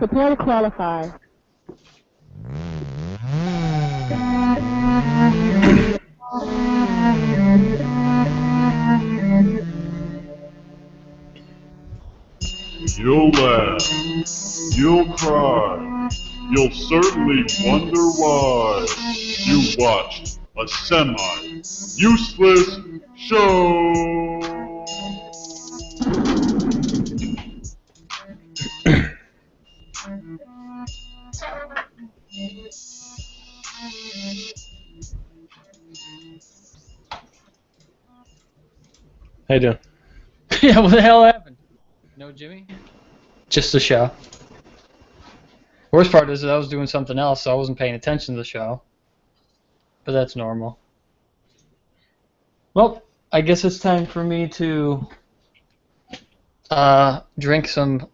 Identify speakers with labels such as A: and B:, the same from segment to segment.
A: Prepare to qualify.
B: You'll laugh. You'll cry. You'll certainly wonder why you watched a semi-useless show.
C: How you doing?
D: Yeah, what the hell happened? No Jimmy? Just the show. Worst part is that I was doing something else, so I wasn't paying attention to the show. But that's normal. Well, I guess it's time for me to drink some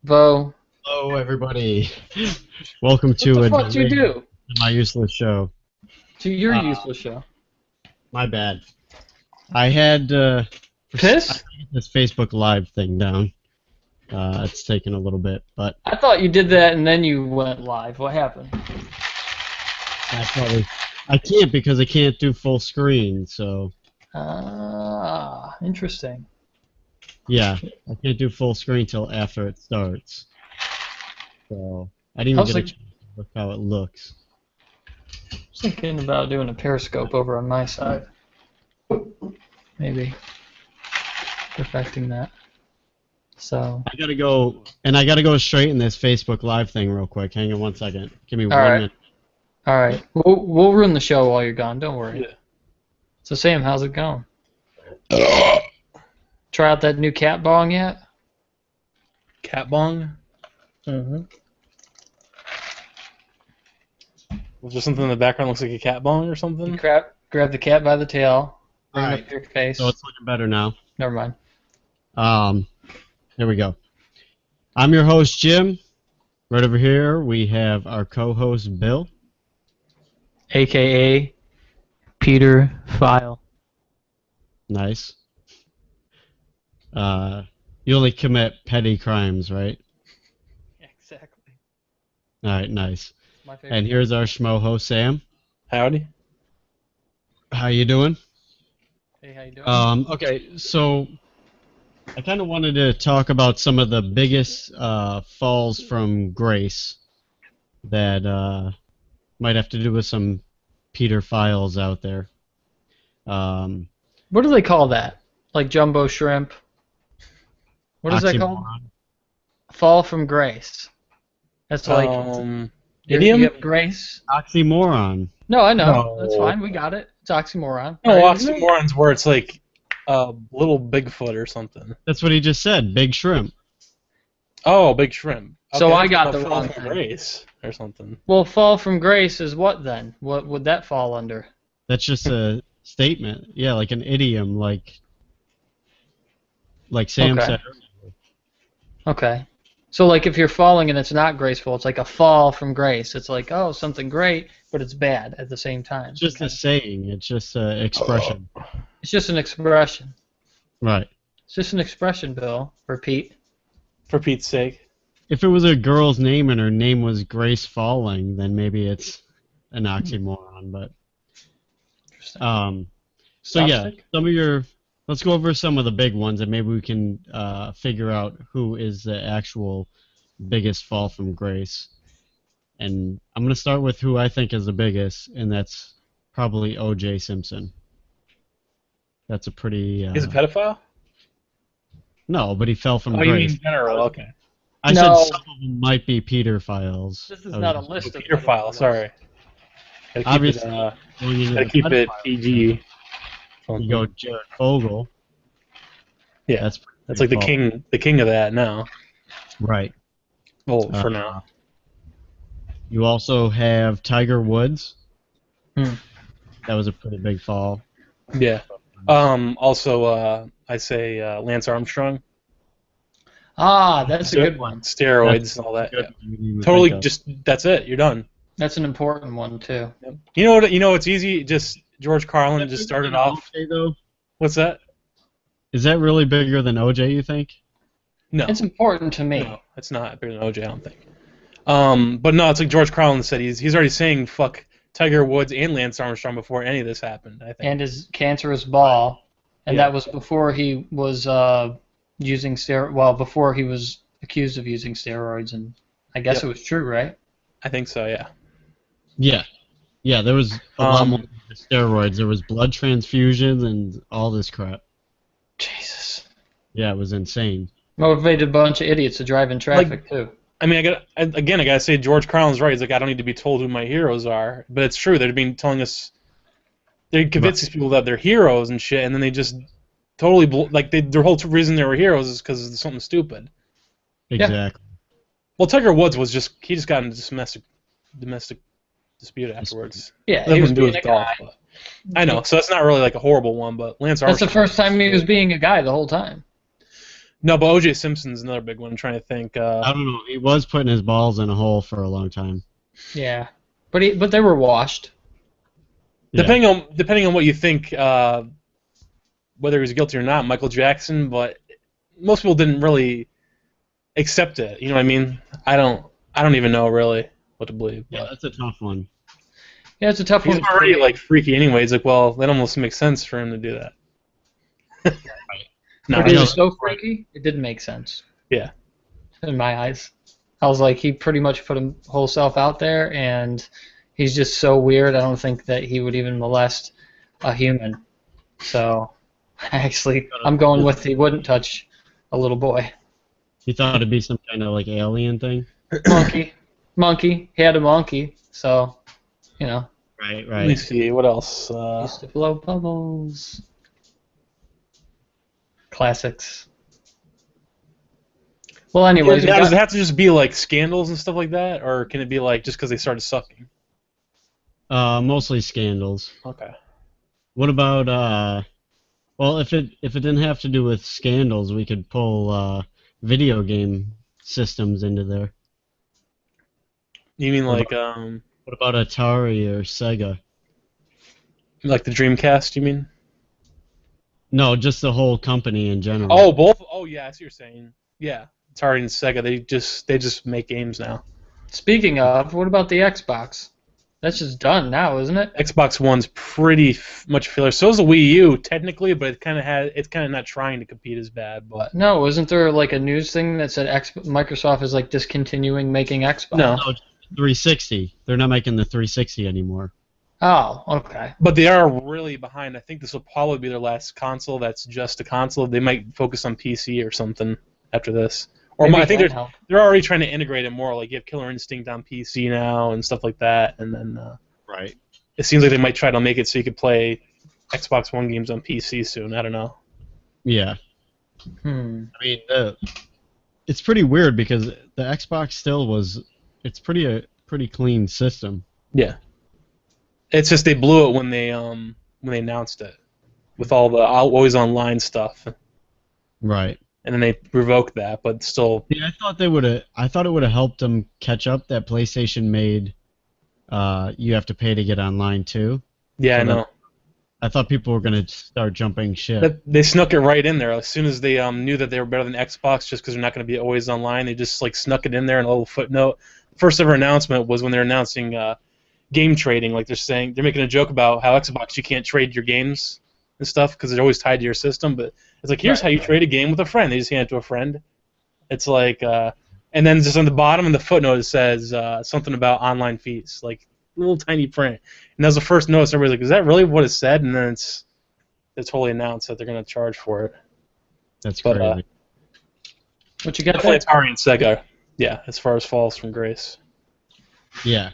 D: Vo.
E: Hello, everybody. Welcome to
D: What the fuck do you do?
E: My useless show.
D: To your useless show.
E: My bad. I had
D: Piss?
E: this Facebook Live thing down. It's taken a little bit, but
D: I thought you did that and then you went live. What happened?
E: I can't because I can't do full screen. So
D: Interesting.
E: yeah, I can't do full screen till after it starts. So I didn't even get a chance to look how it looks.
D: I was thinking about doing a Periscope over on my side. Maybe perfecting that. So
E: I gotta go straight in this Facebook Live thing real quick. Hang on 1 second. Give me 1 minute.
D: All right. We'll run the show while you're gone. Don't worry.
C: Yeah.
D: So Sam, how's it going? Try out that new cat bong yet?
C: Cat bong?
D: Mm-hmm.
C: Was there something in the background that looks like a cat bong or something?
D: Grab the cat by the tail. Bring it
E: Alright.
D: up to your face.
E: So it's looking better now.
D: Never mind.
E: Here we go. I'm your host, Jim. Right over here, we have our co-host, Bill.
D: AKA Peter File.
E: Nice. You only commit petty crimes, right?
D: Exactly.
E: All right, nice.
D: My favorite.
E: And here's our schmo host, Sam.
C: Howdy.
E: How you doing?
D: Hey, how you doing?
E: Okay, so I kind of wanted to talk about some of the biggest falls from grace that might have to do with some Peter Files out there.
D: What do they call that? Like jumbo shrimp? What is that called?
E: Oxymoron.
D: Fall from grace. That's like
C: idiom?
D: You have grace.
E: Oxymoron.
D: No, I know.
C: No.
D: That's fine. We got it. It's oxymoron.
C: No,
D: Right, isn't it?
C: oxymorons where it's like little Bigfoot or something.
E: That's what he just said. Big shrimp.
C: Oh, big shrimp.
D: So I got
C: that's
D: the
C: Fall
D: wrong
C: from
D: thing.
C: Grace or something.
D: Well, fall from grace is what then? What would that fall under?
E: That's just a statement. Yeah, like an idiom, like Sam
D: Okay.
E: said.
D: Okay. So like if you're falling and it's not graceful, it's like a fall from grace. It's like, oh, something great, but it's bad at the same time.
E: It's just a saying. It's just an expression.
D: It's just an expression.
E: Right.
D: It's just an expression, Bill. Repeat.
C: For Pete's sake.
E: If it was a girl's name and her name was Grace Falling, then maybe it's an oxymoron. But
D: Interesting.
E: so yeah,
D: Slapstick?
E: let's go over some of the big ones, and maybe we can figure out who is the actual biggest fall from grace. And I'm gonna start with who I think is the biggest, and that's probably O.J. Simpson. That's a pretty.
C: He's a pedophile?
E: No, but he fell from
C: Oh, you
E: grace.
C: mean general, okay.
E: I
D: No.
E: said some of them might be Peter Files.
D: This is not a list of
C: Peter file, sorry.
E: Obviously,
C: Gotta keep it PG.
E: You go Jared Fogle.
C: Yeah,
E: That's
C: like the king of that now.
E: right.
C: Well, for now.
E: You also have Tiger Woods.
D: Hmm.
E: That was a pretty big fall.
C: Yeah. Also, I say Lance Armstrong.
D: Ah, that's a good one.
C: Steroids and all that.
E: Good.
C: Yeah. Totally, just that's it. You're done.
D: That's an important one too.
C: You know what? You know it's easy. Just George Carlin just started off.
E: OJ, though?
C: What's that?
E: Is that really bigger than OJ? You think?
C: No.
D: It's important to me.
C: It's not bigger than OJ, I don't think. But no, it's like George Carlin said. He's already saying fuck Tiger Woods and Lance Armstrong before any of this happened, I think.
D: And his cancerous ball, and
C: Yeah.
D: that was before he was using before he was accused of using steroids, and I guess it was true, right?
C: I think so, yeah.
E: Yeah, there was a lot more than steroids. There was blood transfusions and all this crap.
C: Jesus.
E: Yeah, it was insane.
D: Motivated a bunch of idiots to drive in traffic too.
C: I mean, I gotta say George Carlin's right. He's like, I don't need to be told who my heroes are, but it's true. They're being telling us, they convince these people that they're heroes and shit, and then they just totally their whole reason they were heroes is because of something stupid.
E: Exactly.
C: Yeah. Well, Tiger Woods he just got into domestic dispute afterwards.
D: Yeah, he was
C: doing
D: being a
C: golf.
D: guy.
C: I know, so that's not really like a horrible one, but Lance Armstrong.
D: That's the first time he was being a guy the whole time.
C: No, but O.J. Simpson's another big one. I'm trying to think.
E: I don't know. He was putting his balls in a hole for a long time.
D: Yeah, but they were washed.
E: Yeah.
C: Depending on what you think, whether he was guilty or not, Michael Jackson, but most people didn't really accept it. You know what I mean? I don't even know really what to believe.
E: Yeah, that's a tough one.
D: Yeah, it's a tough one.
C: He's already like freaky anyway. It's like, well, that almost makes sense for him to do that. No,
D: But it was so freaky, it didn't make sense.
C: Yeah.
D: In my eyes. I was like, he pretty much put his whole self out there, and he's just so weird, I don't think that he would even molest a human. So, actually, I'm going with he wouldn't touch a little boy.
E: He thought it'd be some kind of like alien thing.
D: Monkey. He had a monkey, so, you know.
E: Right.
C: Let me see, what else?
D: Used to blow bubbles. Classics. Well, anyways,
C: Now, does it have to just be like scandals and stuff like that, or can it be like just because they started sucking?
E: Mostly scandals.
C: Okay.
E: What about well, if it didn't have to do with scandals, we could pull video game systems into there.
C: You mean like
E: What about Atari or Sega?
C: like the Dreamcast? You mean?
E: No, just the whole company in general.
C: Oh, both. Oh, yeah, I see what you're saying. Yeah, Atari and Sega. They just make games now.
D: Speaking of, what about the Xbox? That's just done now, isn't it?
C: Xbox One's pretty much filler. So is the Wii U technically, but it's kind of not trying to compete as bad. But
D: No, wasn't there like a news thing that said Microsoft is like discontinuing making Xbox?
C: No.
E: 360. They're not making the 360 anymore.
D: Oh, okay.
C: But they are really behind. I think this will probably be their last console that's just a console. They might focus on PC or something after this. Or
D: Maybe
C: I think
D: handheld.
C: they're already trying to integrate it more. Like you have Killer Instinct on PC now and stuff like that. And then
E: Right.
C: it seems like they might try to make it so you could play Xbox One games on PC soon. I don't know.
E: Yeah.
D: Hmm.
E: I mean, it's pretty weird because the Xbox still was. It's pretty clean system.
C: Yeah. It's just they blew it when they announced it with all the always online stuff.
E: Right.
C: And then they revoked that, but still.
E: Yeah, I thought it would have helped them catch up. That PlayStation made you have to pay to get online too.
C: Yeah,
E: So
C: I know.
E: I thought people were gonna start jumping ship.
C: But they snuck it right in there as soon as they knew that they were better than Xbox, just because they're not going to be always online. They just like snuck it in there in a little footnote. First ever announcement was when they're announcing game trading. Like they're making a joke about how Xbox you can't trade your games and stuff because they're always tied to your system. But it's like here's how you trade a game with a friend. They just hand it to a friend. It's like and then just on the bottom in the footnote it says something about online fees, like little tiny print. And that was the first notice. Everybody's like, is that really what it said? And then it's totally announced that they're going to charge for it.
E: That's
C: But,
E: crazy.
D: What you got
C: Definitely
D: there?
C: Atari and Sega. Yeah, as far as falls from grace.
E: Yeah.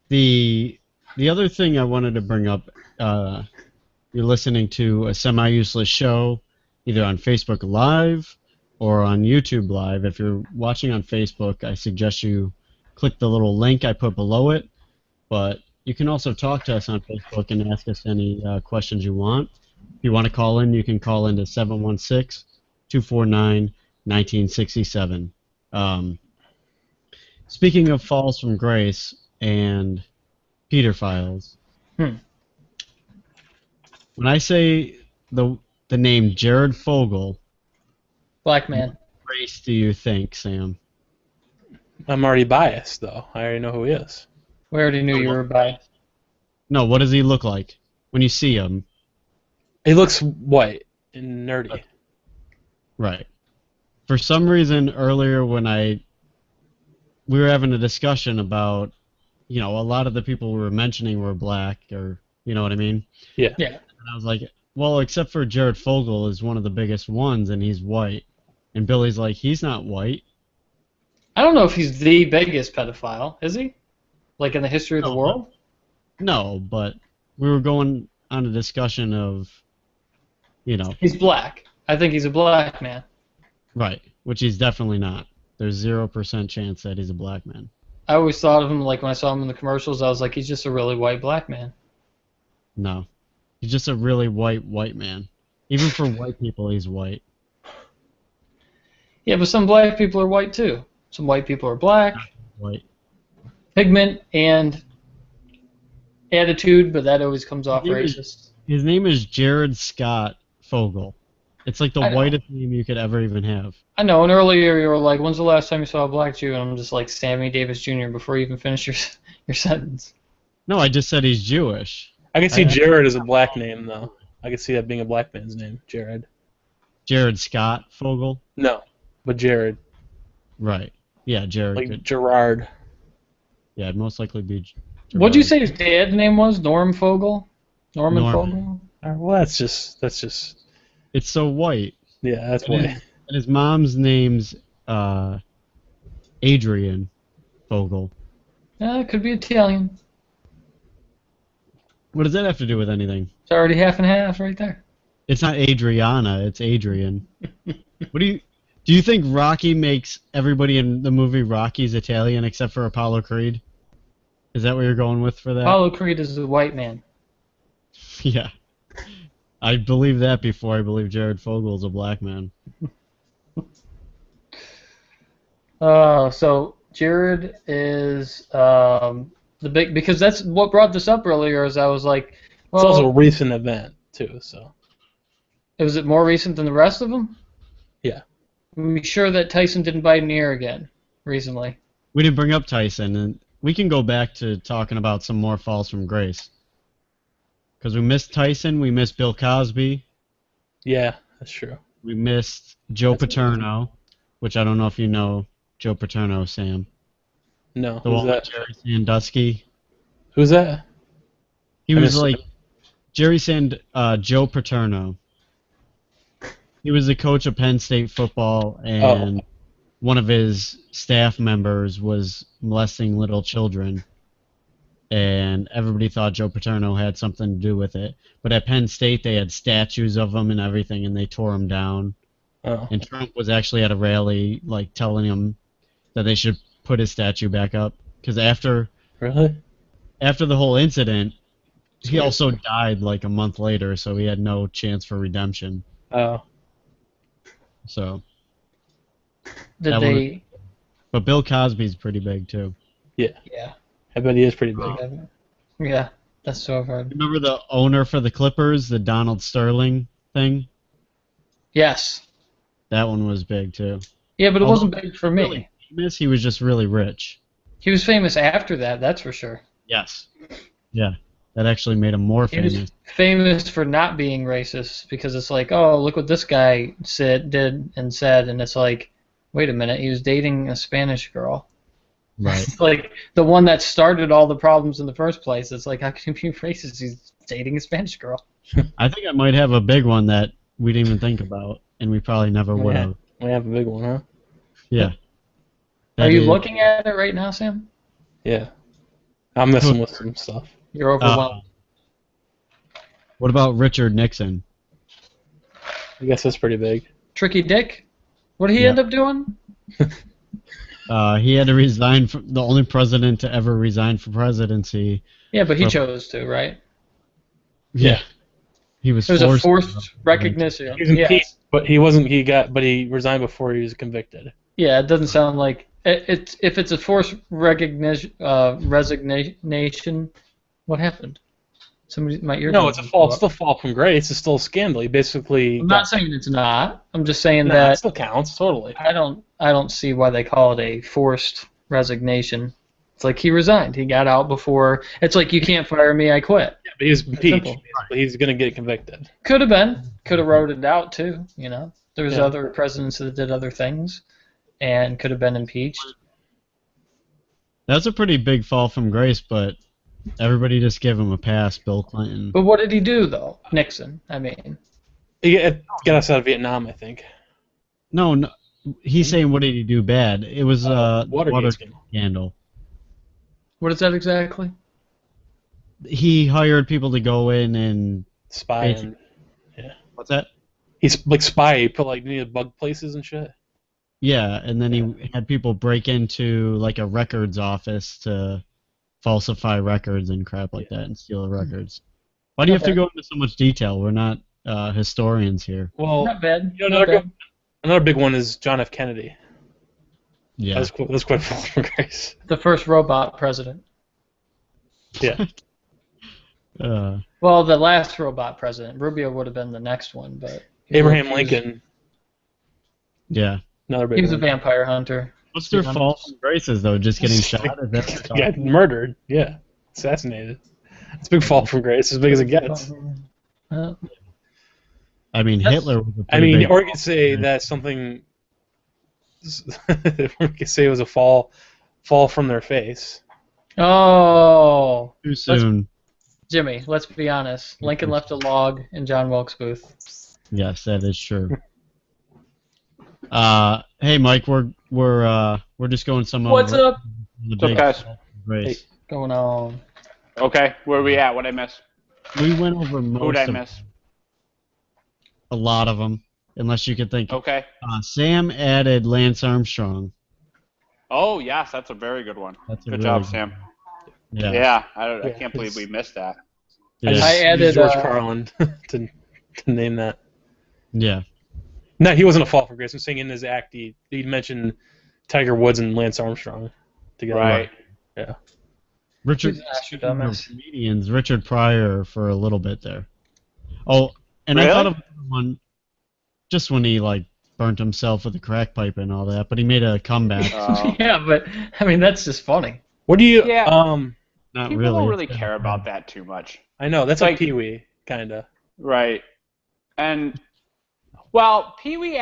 E: The other thing I wanted to bring up, you're listening to a semi-useless show, either on Facebook Live or on YouTube Live. If you're watching on Facebook, I suggest you click the little link I put below it. But you can also talk to us on Facebook and ask us any questions you want. If you want to call in, you can call into 716-249-1967. Speaking of falls from grace and Peter Files, when I say the name Jared Fogle,
D: Black man.
E: Race do you think, Sam?
C: I'm already biased, though. I already know who he is.
D: We already knew you were biased.
E: No, what does he look like when you see him?
C: He looks white and nerdy.
E: Right. For some reason, earlier when we were having a discussion about, a lot of the people we were mentioning were black, or you know what I mean?
C: Yeah.
D: Yeah.
E: And I was like, well, except for Jared Fogle is one of the biggest ones, and he's white. And Billy's like, he's not white.
D: I don't know if he's the biggest pedophile, is he? Like in the history of the
E: No,
D: world?
E: No, but we were going on a discussion of,
D: He's black. I think he's a black man.
E: right, which he's definitely not. There's 0% chance that he's a black man.
D: I always thought of him like when I saw him in the commercials, I was like, he's just a really white black man.
E: No. He's just a really white man. Even for white people, he's white.
D: Yeah, but some black people are white too. Some white people are black.
E: White.
D: Pigment and attitude, but that always comes off racist.
E: His name is Jared Scott Fogle. It's like the whitest name you could ever even have.
D: I know, and earlier you were like, when's the last time you saw a black Jew? And I'm just like, Sammy Davis Jr. before you even finish your sentence.
E: No, I just said he's Jewish.
C: I can see Jared as a black name, though. I can see that being a black man's name, Jared.
E: Jared Scott Fogle?
C: No, but Jared.
E: Right. Yeah, Jared.
C: Like Gerard.
E: Yeah, it'd most likely be Gerard.
D: What'd you say his dad's name was? Norm Fogle? Norman Fogle?
C: Well, that's just.
E: It's so white.
C: Yeah, that's white.
E: And his mom's name's Adrian Fogle.
D: It could be Italian.
E: What does that have to do with anything?
D: It's already half and half right there.
E: It's not Adriana, it's Adrian. Do you think Rocky makes everybody in the movie Rocky's Italian except for Apollo Creed? Is that what you're going with for that?
D: Apollo Creed is a white man.
E: Yeah. I believe that before I believe Jared Fogle is a black man.
D: So Jared is the big, because that's what brought this up earlier. Is I was like, well,
C: It's also a recent event too, so.
D: Was it more recent than the rest of them?
C: Yeah.
D: Are sure that Tyson didn't bite an ear again recently?
E: We didn't bring up Tyson, and we can go back to talking about some more falls from grace. Because we missed Tyson, we missed Bill Cosby.
C: Yeah, that's true.
E: We missed Joe Paterno, which I don't know if you know Joe Paterno, Sam.
C: No,
E: The
C: who's
E: one
C: that?
E: with Jerry Sandusky.
C: Who's that?
E: He
C: I
E: was
C: missed
E: like Joe Paterno. He was the coach of Penn State football, and one of his staff members was molesting little children. And everybody thought Joe Paterno had something to do with it. But at Penn State, they had statues of him and everything, and they tore him down.
C: Oh.
E: And Trump was actually at a rally, like, telling him that they should put his statue back up. Because after the whole incident, he also died, like, a month later, so he had no chance for redemption.
C: Oh.
E: So.
D: Did
E: But Bill Cosby's pretty big, too.
C: Yeah.
D: Yeah.
C: I bet he is pretty big.
D: Yeah, that's so hard.
E: Remember the owner for the Clippers, the Donald Sterling thing?
D: Yes.
E: That one was big, too.
D: Yeah, but it wasn't big for me.
E: Really famous, he was just really rich.
D: He was famous after that, that's for sure.
E: Yes. Yeah. That actually made him more
D: He
E: famous.
D: was famous for not being racist, because it's like, oh, look what this guy did and said, and it's like, wait a minute, he was dating a Spanish girl.
E: Right.
D: It's like the one that started all the problems in the first place. It's like, how can he be racist? He's dating a Spanish girl.
E: I think I might have a big one that we didn't even think about, and we probably never would have.
C: We have a big one, huh?
E: Yeah.
D: Are you looking at it right now, Sam?
C: Yeah. I'm messing with some stuff.
D: You're overwhelmed.
E: What about Richard Nixon?
C: I guess that's pretty big.
D: Tricky Dick? What did he end up doing?
E: He had to resign from the only president to ever resign from presidency.
D: Yeah, but he chose to, right?
E: Yeah. He was
D: It was a
E: forced
D: forced recognition.
C: He was impeached, but he wasn't. But he resigned before he was convicted.
D: Yeah, it doesn't sound like if it's a forced resignation. What happened? Somebody, my ear.
C: No, it's a fall. It's still fall from grace. It's still a scandal. He basically.
D: I'm not saying it's not. I'm just saying
C: Nah,
D: that
C: it still counts totally.
D: I don't see why they call it a forced resignation. It's like he resigned. He got out before. It's like you can't fire me. I quit.
C: Yeah, but he's impeached.
D: Simple.
C: He's gonna get convicted.
D: Could have been. Could have wrote it out too. There was
C: Yeah.
D: other presidents that did other things, and could have been impeached.
E: That's a pretty big fall from grace, but everybody just gave him a pass. Bill Clinton.
D: But what did he do though? Nixon. I mean,
C: He got us out of Vietnam, I think.
E: No, he's saying what did he do bad? It was
C: Watergate
E: water
C: scandal.
E: scandal.
D: what is that exactly?
E: He hired people to go in and
C: Spy and
E: what's that?
C: he's like spy. He put like needed bug places and shit.
E: Yeah, and then he had people break into like a records office to falsify records and crap like that and steal the records. Why do you have to go into so much detail? We're not historians here.
C: Well,
D: Not bad.
C: you know,
D: Not bad.
C: another big one is John F. Kennedy.
E: Yeah.
C: That's quite fall from grace.
D: The first robot president.
C: Yeah.
D: Well, the last robot president. Rubio would have been the next one, but
C: Abraham Lincoln.
E: Yeah.
C: Another big
D: He was a
C: one.
D: vampire hunter.
E: What's their fall from graces though? Just getting shot? Is that
C: Got murdered. Yeah. Assassinated. It's a big fall from grace, as big as it gets.
E: I mean, Hitler was a
C: I
E: pretty
C: mean,
E: big
C: or you could say that something. We could say it was a fall from their face.
D: Oh,
E: too soon.
D: Jimmy, let's be honest. Lincoln left a log in John Wilkes Booth.
E: Yes, that is true. Hey, Mike, we're just going some.
D: What's up?
E: The
A: What's up,
E: big
A: guys?
E: race.
D: Going on?
A: Okay, where are we at? What did I miss?
E: We went over
A: Who
E: most
A: did I
E: of
A: miss?
E: a lot of them, unless you could think.
A: Okay.
E: Sam added Lance Armstrong.
A: Oh, yes, that's a very good one.
E: That's a
A: Good
E: really
A: job,
E: good
A: Sam.
E: Yeah.
A: Yeah, I can't believe we missed that.
E: Yeah.
C: I
D: added,
C: used George Carlin to name that.
E: Yeah.
C: No, he wasn't a fall from grace. I'm saying in his act, he mentioned Tiger Woods and Lance Armstrong together.
A: Right.
C: Yeah.
E: Richard,
D: He's an
E: speaking of
D: Nostradamus.
E: comedians, Richard Pryor for a little bit there. Oh, and I
A: Really?
E: thought of one just when he like burnt himself with a crack pipe and all that, but he made a comeback.
D: Yeah, but I mean that's just funny.
C: What do you?
A: Yeah.
E: Not
A: People
E: really.
A: don't really care about that too much.
C: I know that's like
A: Like-
C: Pee Wee, kinda.
A: Right. And, well, Pee-wee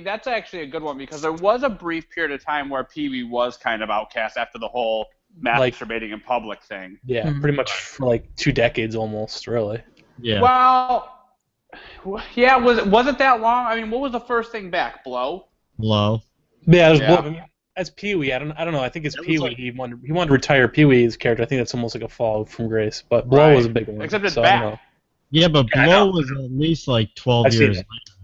A: that's actually a good one because there was a brief period of time where Pee-wee was kind of outcast after the whole
C: Like-
A: masturbating in public thing.
C: Yeah,
D: Mhm.
C: pretty much for like 2 decades almost, really.
E: Yeah.
A: Well, yeah, was it that long? I mean, what was the first thing back? Blow?
E: Low.
C: Yeah, there's
A: Yeah.
C: I mean, that's Pee Wee. I don't know. I think it's
E: That was
C: Pee Wee.
E: like-
C: He wanted to retire Pee Wee's character. I think that's almost like a fall from grace. But Blow
A: Right.
C: was a big one.
A: Except it's
C: so I don't
A: back.
C: know.
E: Yeah, but
C: Yeah, I
E: Blow
C: know.
E: was at least like 12
C: I've seen
E: years
C: it.
E: later.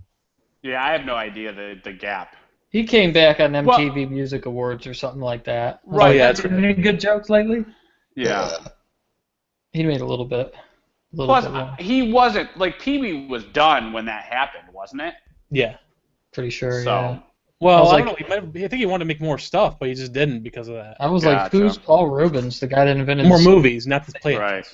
A: Yeah, I have no idea the gap.
D: He came back on
A: Well-
D: MTV Music Awards or something like that.
A: Right.
C: Oh, yeah, that's
D: Any good jokes lately?
A: Yeah.
D: He made a little bit.
A: Plus,
D: more.
A: he wasn't, like, Pee-wee was done when that happened, wasn't it?
C: Yeah.
D: Pretty sure.
A: So,
D: Yeah.
C: Well,
D: I was
C: I
D: like-
C: don't know. I think he wanted to make more stuff, but he just didn't because of that.
D: I was like,
A: Gotcha.
D: who's Paul Rubens, the guy that invented
C: More
D: the-
C: movies, not the play.
A: right.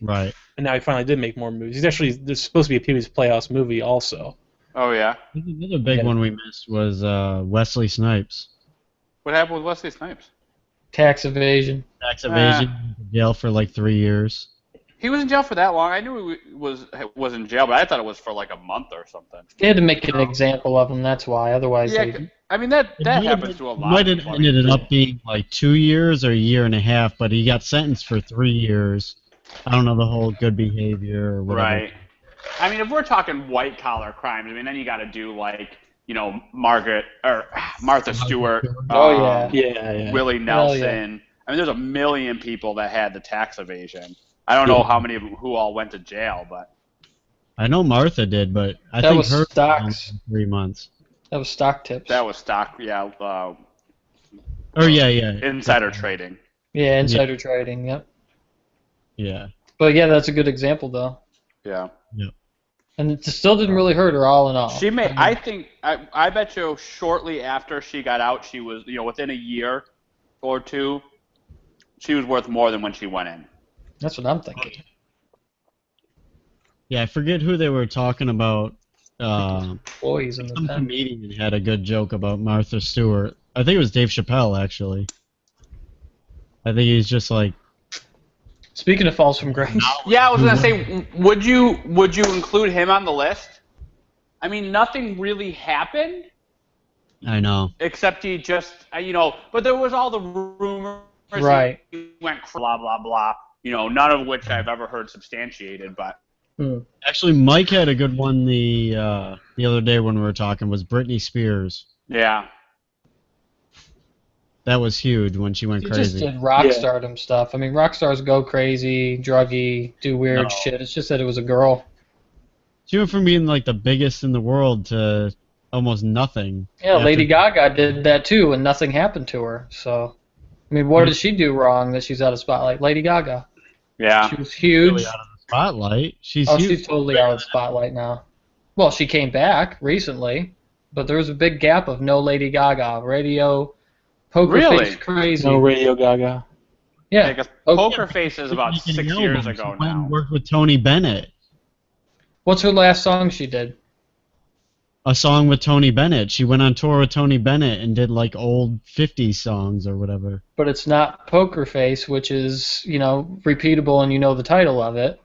E: Right.
C: And now he finally did make more movies. There's supposed to be a Pee Wee's Playhouse movie also.
A: Oh, yeah.
E: Another big
C: Yeah.
E: one we missed was Wesley Snipes.
A: What happened with Wesley Snipes?
D: Tax evasion.
E: Tax evasion, jail for like 3 years.
A: He was in jail for that long. I knew he was in jail, but I thought it was for like a month or something.
D: They had to make an example of him, that's why. Otherwise,
A: Yeah,
D: they...
A: I mean that
E: It might have
A: happens
E: been-
A: to a
E: it
A: lot.
E: might
A: of
E: have
A: funny
E: ended
A: people.
E: up being like 2 years or a year and a half, but he got sentenced for 3 years. I don't know the whole good behavior or whatever.
A: Right. I mean, if we're talking white collar crimes, I mean, then you got to do like Martha Stewart.
D: Oh, yeah.
C: Yeah.
A: Willie
D: Hell
A: Nelson.
D: yeah.
A: I mean, there's a million people that had the tax evasion. I don't know how many of who all went to jail, but
E: I know Martha did, but I
D: That
E: think
D: was
E: her
D: stocks.
E: 3 months.
D: That was stock tips.
A: that was stock,
E: Oh yeah.
A: insider trading.
D: Yeah, insider trading, yep.
E: Yeah.
D: But yeah, that's a good example, though.
A: Yeah.
D: And it still didn't really hurt her, all in all.
A: She made. I bet you shortly after she got out, she was within a year or two, she was worth more than when she went in.
D: That's what I'm thinking.
E: Yeah, I forget who they were talking about.
D: Employees in the
E: Some
D: pen.
E: comedian had a good joke about Martha Stewart. I think it was Dave Chappelle, actually. I think he's just like,
D: Speaking of Falls from Grace,
A: Yeah, I was gonna say, would you include him on the list? I mean, nothing really happened
E: I know.
A: except he just, but there was all the rumors.
D: right?
A: He went blah blah blah. None of which I've ever heard substantiated. But
E: Actually, Mike had a good one the other day when we were talking, was Britney Spears.
A: yeah,
E: That was huge when she went
D: She
E: crazy.
D: just did rock stardom stuff. I mean, rock stars go crazy, druggy, do weird
E: No.
D: shit. It's just that it was a girl.
E: She went from being like the biggest in the world to almost nothing.
D: Yeah,
E: after-
D: Lady Gaga did that too, and nothing happened to her. So, I mean, what did she do wrong that she's out of spotlight? Lady Gaga.
A: yeah.
D: She was huge.
E: Really out of the spotlight. She's
D: Oh,
E: huge.
D: she's totally out of the spotlight now. Well, she came back recently, but there was a big gap of no Lady Gaga. Radio, Poker
A: Really?
D: Face Crazy.
C: No Radio Gaga.
D: Yeah.
A: Because
D: Oh,
A: Poker Face is about
E: Making
A: 6
E: an
A: years
E: album.
A: ago
E: She went
A: now.
E: and worked with Tony Bennett.
D: What's her last song she did?
E: A song with Tony Bennett. She went on tour with Tony Bennett and did like old 50s songs or whatever.
D: But it's not Poker Face, which is, repeatable and you know the title of it.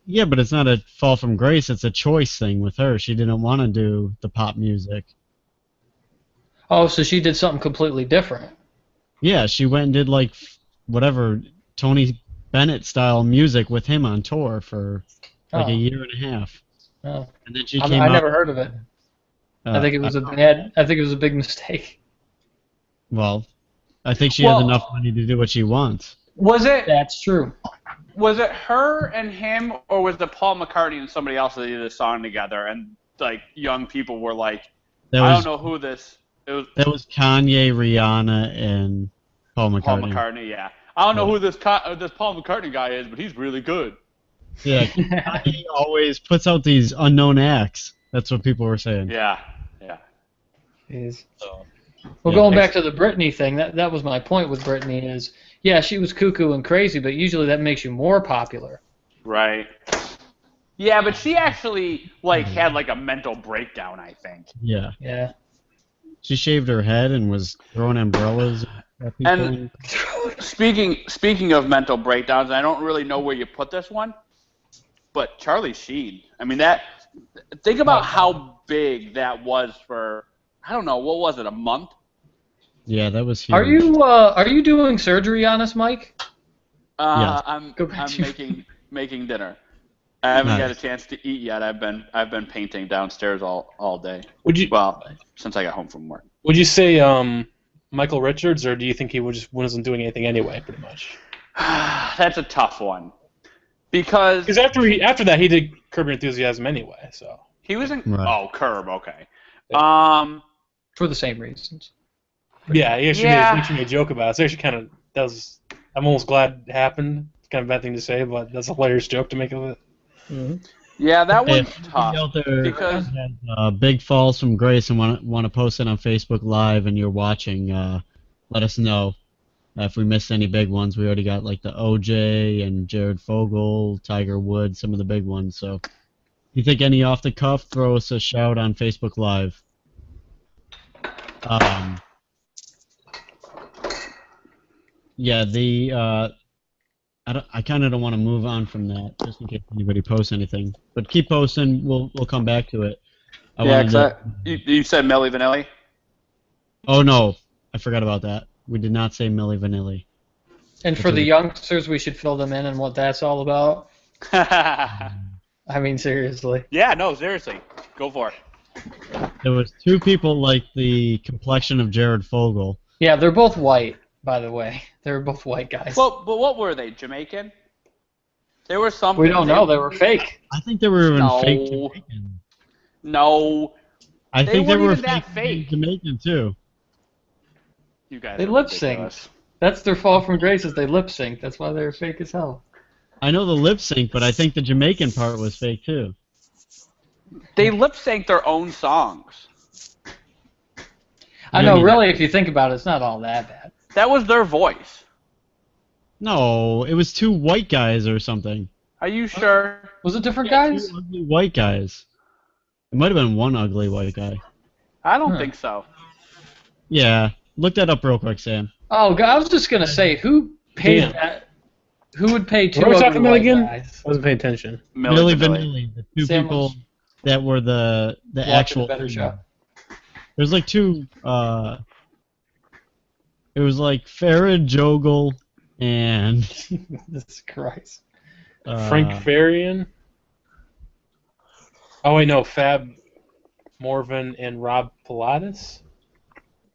E: Yeah, but it's not a fall from grace. It's a choice thing with her. She didn't want to do the pop music.
D: Oh, so she did something completely different.
E: Yeah, she went and did like whatever Tony Bennett style music with him on tour for like a year and a half.
D: Oh.
E: And then she
D: I
E: came out.
D: never heard of it. I think it was a big mistake.
E: Well, I think she has enough money to do what she wants.
A: Was it
D: That's true.
A: her and him, or was it Paul McCartney and somebody else that did a song together? And like young people were like, I don't know who this. It was
E: That was Kanye, Rihanna, and Paul McCartney.
A: Paul McCartney. Yeah, I don't know who this Paul McCartney guy is, but he's really good.
E: Yeah, Kanye always puts out these unknown acts. That's what people were saying.
A: Yeah.
D: Jeez.
E: So,
D: Well,
E: yeah,
D: going back to the Britney thing, that was my point with Britney is, yeah, she was cuckoo and crazy, but usually that makes you more popular.
A: Right. Yeah, but she actually had like a mental breakdown, I think.
E: Yeah.
D: Yeah.
E: She shaved her head and was throwing umbrellas at people.
A: And speaking of mental breakdowns, and I don't really know where you put this one, but Charlie Sheen. I mean think about how big that was for, I don't know, what was it, a month?
E: Yeah, that was huge.
D: Are you doing surgery on us, Mike?
E: Yes.
A: I'm
D: Go back to
A: making dinner. I haven't
E: Nice.
A: got a chance to eat yet. I've been painting downstairs all day.
C: Well,
A: since I got home from work.
C: would you say Michael Richards, or do you think he wasn't doing anything anyway, pretty much?
A: That's a tough one. Because
C: after that he did Curb Your Enthusiasm anyway, so.
A: he was in Curb, okay.
D: For the same reasons.
C: Yeah, he actually made a joke about it. It's actually I'm almost glad it happened. It's kind of a bad thing to say, but that's a hilarious joke to make of it.
D: Mm-hmm.
A: Yeah, that one's
E: If
A: tough.
E: anybody out there
A: because
E: has, big falls from grace and want to post it on Facebook Live and you're watching, let us know. If we missed any big ones, we already got like the OJ and Jared Fogle, Tiger Woods, some of the big ones. So if you think any off the cuff, throw us a shout on Facebook Live. Yeah, I kind of don't want to move on from that, just in case anybody posts anything. But keep posting. We'll come back to it.
A: You said Milli Vanilli?
E: Oh no, I forgot about that. We did not say Milli Vanilli.
D: And for the youngsters, we should fill them in on what that's all about. I mean, seriously.
A: Yeah, no, seriously. Go for it.
E: There was two people like the complexion of Jared Fogle.
D: Yeah, they're both white, by the way. They were both white guys.
A: Well, but what were they? Jamaican? They were something.
D: We don't know. They were fake.
E: I think they were even
A: No.
E: fake Jamaican.
A: No.
E: I think they
A: weren't
E: were
A: even that fake.
E: Jamaican too.
A: You guys
D: They
A: are
D: lip sync.
A: ridiculous.
D: That's their fall from grace is they lip sync. That's why they're fake as hell.
E: I know the lip sync, but I think the Jamaican part was fake too.
A: They lip sync their own songs.
D: I know, really, if you think about it, it's not all that bad.
A: That was their voice.
E: No, it was two white guys or something.
A: Are you sure?
D: Was it different
E: Yeah,
D: guys?
E: two ugly white guys. It might have been one ugly white guy.
A: I don't
D: Huh.
A: think so.
E: Yeah, look that up real quick, Sam.
D: Oh, God, I was just gonna say, who paid
C: Damn.
D: that? Who would pay two
C: What are we
D: ugly
C: talking about
D: white
C: again?
D: guys?
C: I wasn't paying attention.
E: Milli
A: Vanilli.
E: Vanilli, the two
D: Sam
E: people
D: was
E: that were the
D: watching
E: actual.
D: a better show.
E: There's like two. It was like Farrah Jogel and
D: Jesus Christ.
C: Frank Farian. Oh wait, no, Fab Morvan and Rob Pilatus.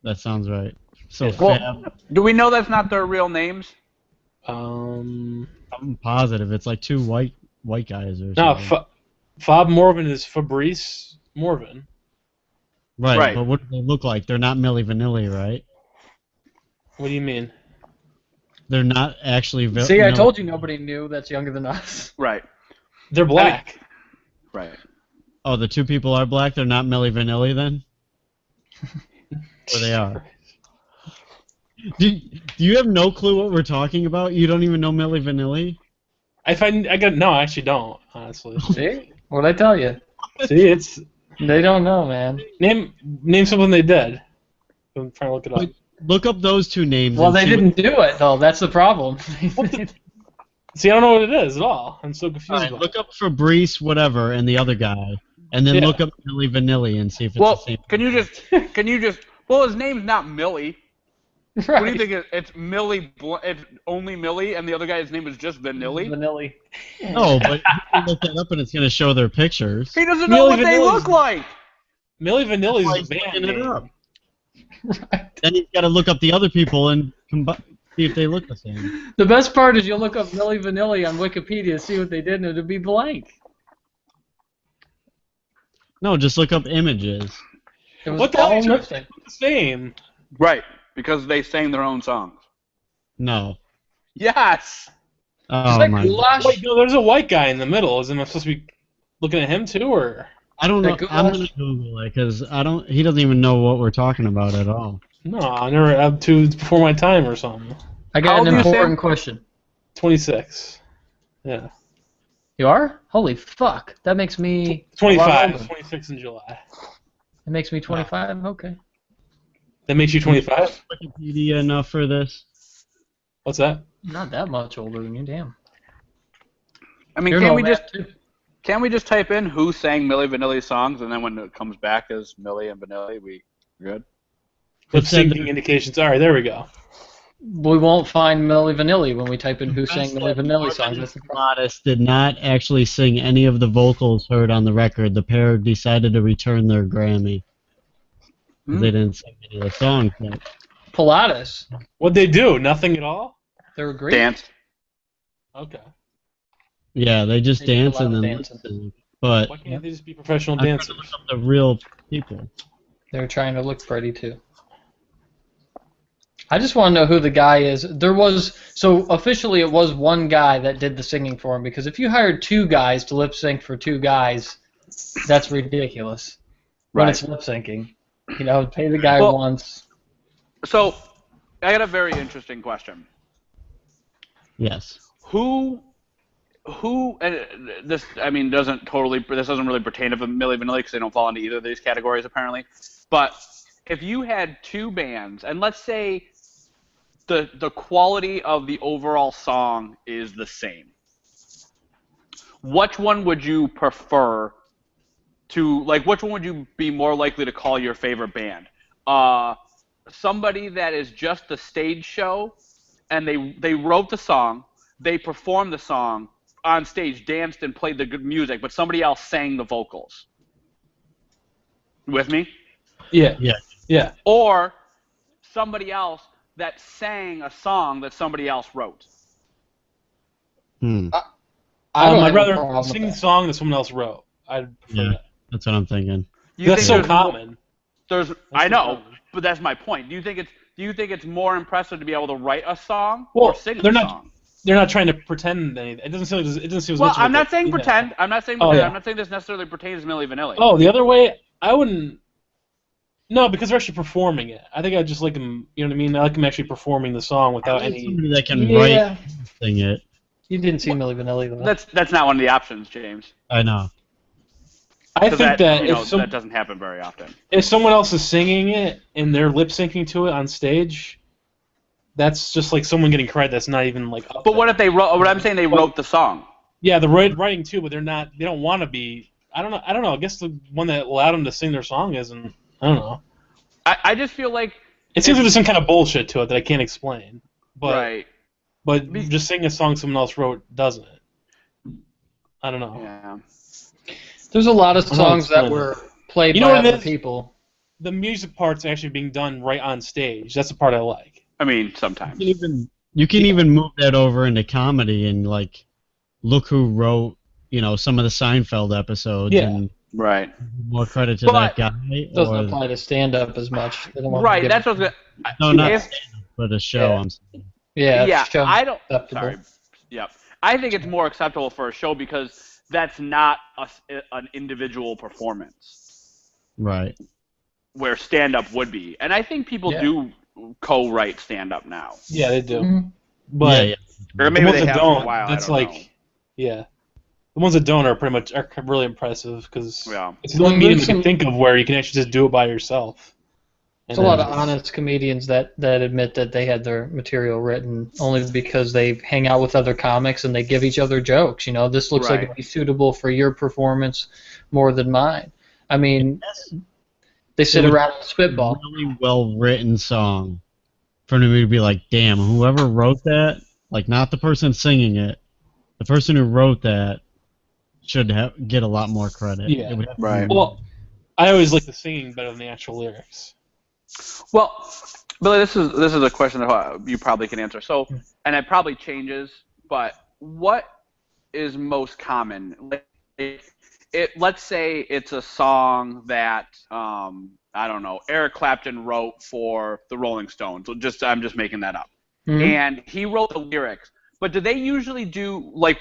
E: That sounds right. So
A: Well,
E: Fab,
A: do we know that's not their real names?
E: I'm positive it's like two white guys or
C: No,
E: something.
C: Fab Morvan is Fabrice Morvan.
E: Right, but what do they look like? They're not Milli Vanilli, right?
C: What do you mean?
E: They're not actually.
D: See, I told you nobody knew that's younger than us.
A: Right.
C: They're black.
A: Right.
E: Oh, the two people are black. They're not Milli Vanilli then. Or they are. Do you have no clue what we're talking about? You don't even know Milli Vanilli?
C: No, I actually don't, honestly.
D: See? What'd I tell you?
C: See, it's
D: They don't know, man.
C: name something they did. I'm trying to look it up.
E: Look up those two names.
D: Well,
E: and
D: they
E: see
D: didn't do it, though. That's the problem.
C: See, I don't know what it is at all. I'm so confused.
E: Alright,
C: about
E: look up Fabrice, whatever, and the other guy, and then
C: Yeah.
E: look up Milli Vanilli and see if it's
A: Well,
E: the same.
A: can you just? Well, his name's not Millie.
D: Right.
A: What do you think? It's Millie. It's only Millie, and the other guy's name is just Vanilli.
D: Vanilli.
E: No, but you can look that up and it's going to show their pictures.
A: He doesn't know
C: Millie
A: what they
C: Vanilli's-
A: look like.
C: Milli
E: Why
C: Vanilli's
E: is
C: the
E: he
C: band
E: looking it
C: name.
E: up?
D: Right.
E: Then he's got to look up the other people and see if they look the same.
D: The best part is you'll look up Milli Vanilli on Wikipedia, see what they did, and it'll be blank.
E: No, just look up images.
D: It was
C: What the
D: all
C: hell?
D: lip sync.
C: Same.
A: Right, because they sang their own songs.
E: No.
A: Yes.
E: Oh
D: It's like
E: my.
D: goulash.
C: Wait, no, there's a white guy in the middle. Isn't I supposed to be looking at him too, or
E: I don't know.
D: Like
E: I'm
D: goulash?
E: gonna Google it because he doesn't even know what we're talking about at all.
C: no? I never up to it's before my time or something.
D: I
A: How
D: got
A: old
D: an
A: are you, Sam?
D: important question.
C: 26. Yeah.
D: You are? Holy fuck. That makes me... a lot
C: 25.
D: older.
C: 26 in July.
D: That makes me 25? Okay.
C: That makes you 25.
E: Wikipedia enough for this?
C: What's that?
D: Not that much older than you, damn.
A: I mean,
D: You're
A: can't
D: an
A: we
D: old man,
A: just
D: too.
A: can't we just type in who sang Milli Vanilli's songs, and then when it comes back as Millie and Vanilli, we good?
C: Lip
E: said
C: syncing indications. All right, there we go.
D: We won't find Milli Vanilli when we type in who sang Milli Vanilli songs. That's the problem.
E: Pilatus did not actually sing any of the vocals heard on the record. The pair decided to return their Grammy.
A: Hmm.
E: They didn't sing any of the songs. But
D: Pilatus.
C: What'd they do? Nothing at all?
D: They were great.
A: Dance.
C: Okay.
E: yeah, they just
D: They did a
E: dance
D: lot
E: and
D: of
E: then
D: dancing.
E: listen. But
C: Why can't they just be professional
E: I'm trying to
C: dancers?
E: look up the real people.
D: They were trying to look pretty, too. I just want to know who the guy is. So officially it was one guy that did the singing for him, because if you hired two guys to lip sync for two guys, that's ridiculous. When
A: Right.
D: it's lip syncing. You know, pay the guy
A: Well-
D: once.
A: So, I got a very interesting question.
E: Yes.
A: Who, and this, I mean, this doesn't really pertain to Milli Vanilli because they don't fall into either of these categories apparently. But if you had two bands, and let's say the quality of the overall song is the same, which one would you prefer to, like, which one would you be more likely to call your favorite band? Somebody that is just a stage show, and they wrote the song, they performed the song on stage, danced and played the good music, but somebody else sang the vocals. With me?
C: Yeah.
E: Yeah.
C: Yeah.
A: Or somebody else that sang a song that somebody else wrote.
E: Hmm.
D: I don't
C: I'd
D: have a
C: rather
D: problem with
C: sing the
D: that.
C: song that someone else wrote. I'd prefer
E: Yeah.
C: that.
E: That's what I'm thinking.
A: think
C: That's so
A: there's more-
C: common.
A: I
C: so
A: know,
C: common.
A: but that's my point. Do you think it's more impressive to be able to write a song
C: Well,
A: or sing
C: they're
A: a
C: not-
A: song?
C: They're not trying to pretend anything. It doesn't seem as
A: Well,
C: much of
A: I'm
C: a-
A: not saying
C: yeah.
A: pretend. I'm not saying
C: Oh,
A: pretend.
C: yeah.
A: I'm not saying this necessarily pertains to Milli Vanilli.
C: Oh, the other way, I wouldn't. No, because they're actually performing it. I think I just like them. You know what I mean? I like them actually performing the song without
E: I need
C: any.
E: somebody that can
D: Yeah.
E: write and sing it.
D: You didn't see Milli Vanilli though.
A: That's not one of the options, James.
E: I know.
C: I
A: Because
C: think that
A: that doesn't happen very often.
C: if someone else is singing it and they're lip syncing to it on stage, that's just like someone getting credit that's not even like. Up
A: But
C: there.
A: what if they wrote? What I'm saying, they wrote the song.
C: Yeah, the writing too, but they're not. They don't want to be. I don't know. I guess the one that allowed them to sing their song isn't. I don't know.
A: I just feel like
C: It seems like there's some kind of bullshit to it that I can't explain. But
A: right.
C: but just singing a song someone else wrote doesn't. I don't know.
A: Yeah.
D: There's a lot of
C: I don't know
D: songs that
C: explain
D: were played
C: You know
D: by
C: what it
D: other
C: is?
D: people.
C: The music part's actually being done right on stage. That's the part I like.
A: I mean, sometimes.
E: You can even move that over into comedy and like look who wrote, some of the Seinfeld episodes
C: Yeah.
E: and
A: Right.
E: more credit to
A: But-
E: that guy.
D: It doesn't
E: or,
D: apply to stand-up as much. They don't want to
A: Right.
D: give-
A: That's what I was gonna.
E: no, not
A: if-
E: stand-up, but a show.
A: Yeah.
E: I'm saying.
D: Yeah,
A: yeah.
D: show
A: I don't.
D: acceptable.
A: Sorry. Yep. I think it's more acceptable for a show because that's not an individual performance
E: Right.
A: where stand-up would be, and I think people
D: Yeah.
A: do co-write stand-up now,
C: Yeah, they do.
D: Mhm.
C: But
E: yeah.
A: or
C: the
A: maybe
C: ones
A: they
C: that
A: have
C: don't,
A: for a while.
C: that's
A: I don't
C: like,
A: know.
C: yeah. The ones that don't are pretty much are really impressive because
A: Yeah.
C: it's the only medium
D: There's
C: you can
D: some-
C: think of where you can actually just do it by yourself.
D: There's a lot of honest comedians that admit that they had their material written only because they hang out with other comics and they give each other jokes. This looks like
A: Right.
D: it'd be suitable for your performance more than mine. I mean, they sit
E: It would
D: around and spitball.
E: Really well written song for me to be like, damn, whoever wrote that, like not the person singing it, the person who wrote that should get a lot more credit.
C: Yeah.
E: It would have to
A: Right.
E: be-
C: Well, I always like the singing better than the actual lyrics.
A: Well, Billy, this is a question that you probably can answer. So, and it probably changes, but what is most common? Let's say it's a song that I don't know, Eric Clapton wrote for the Rolling Stones. I'm just making that up,
D: Mhm.
A: and he wrote the lyrics. But do they usually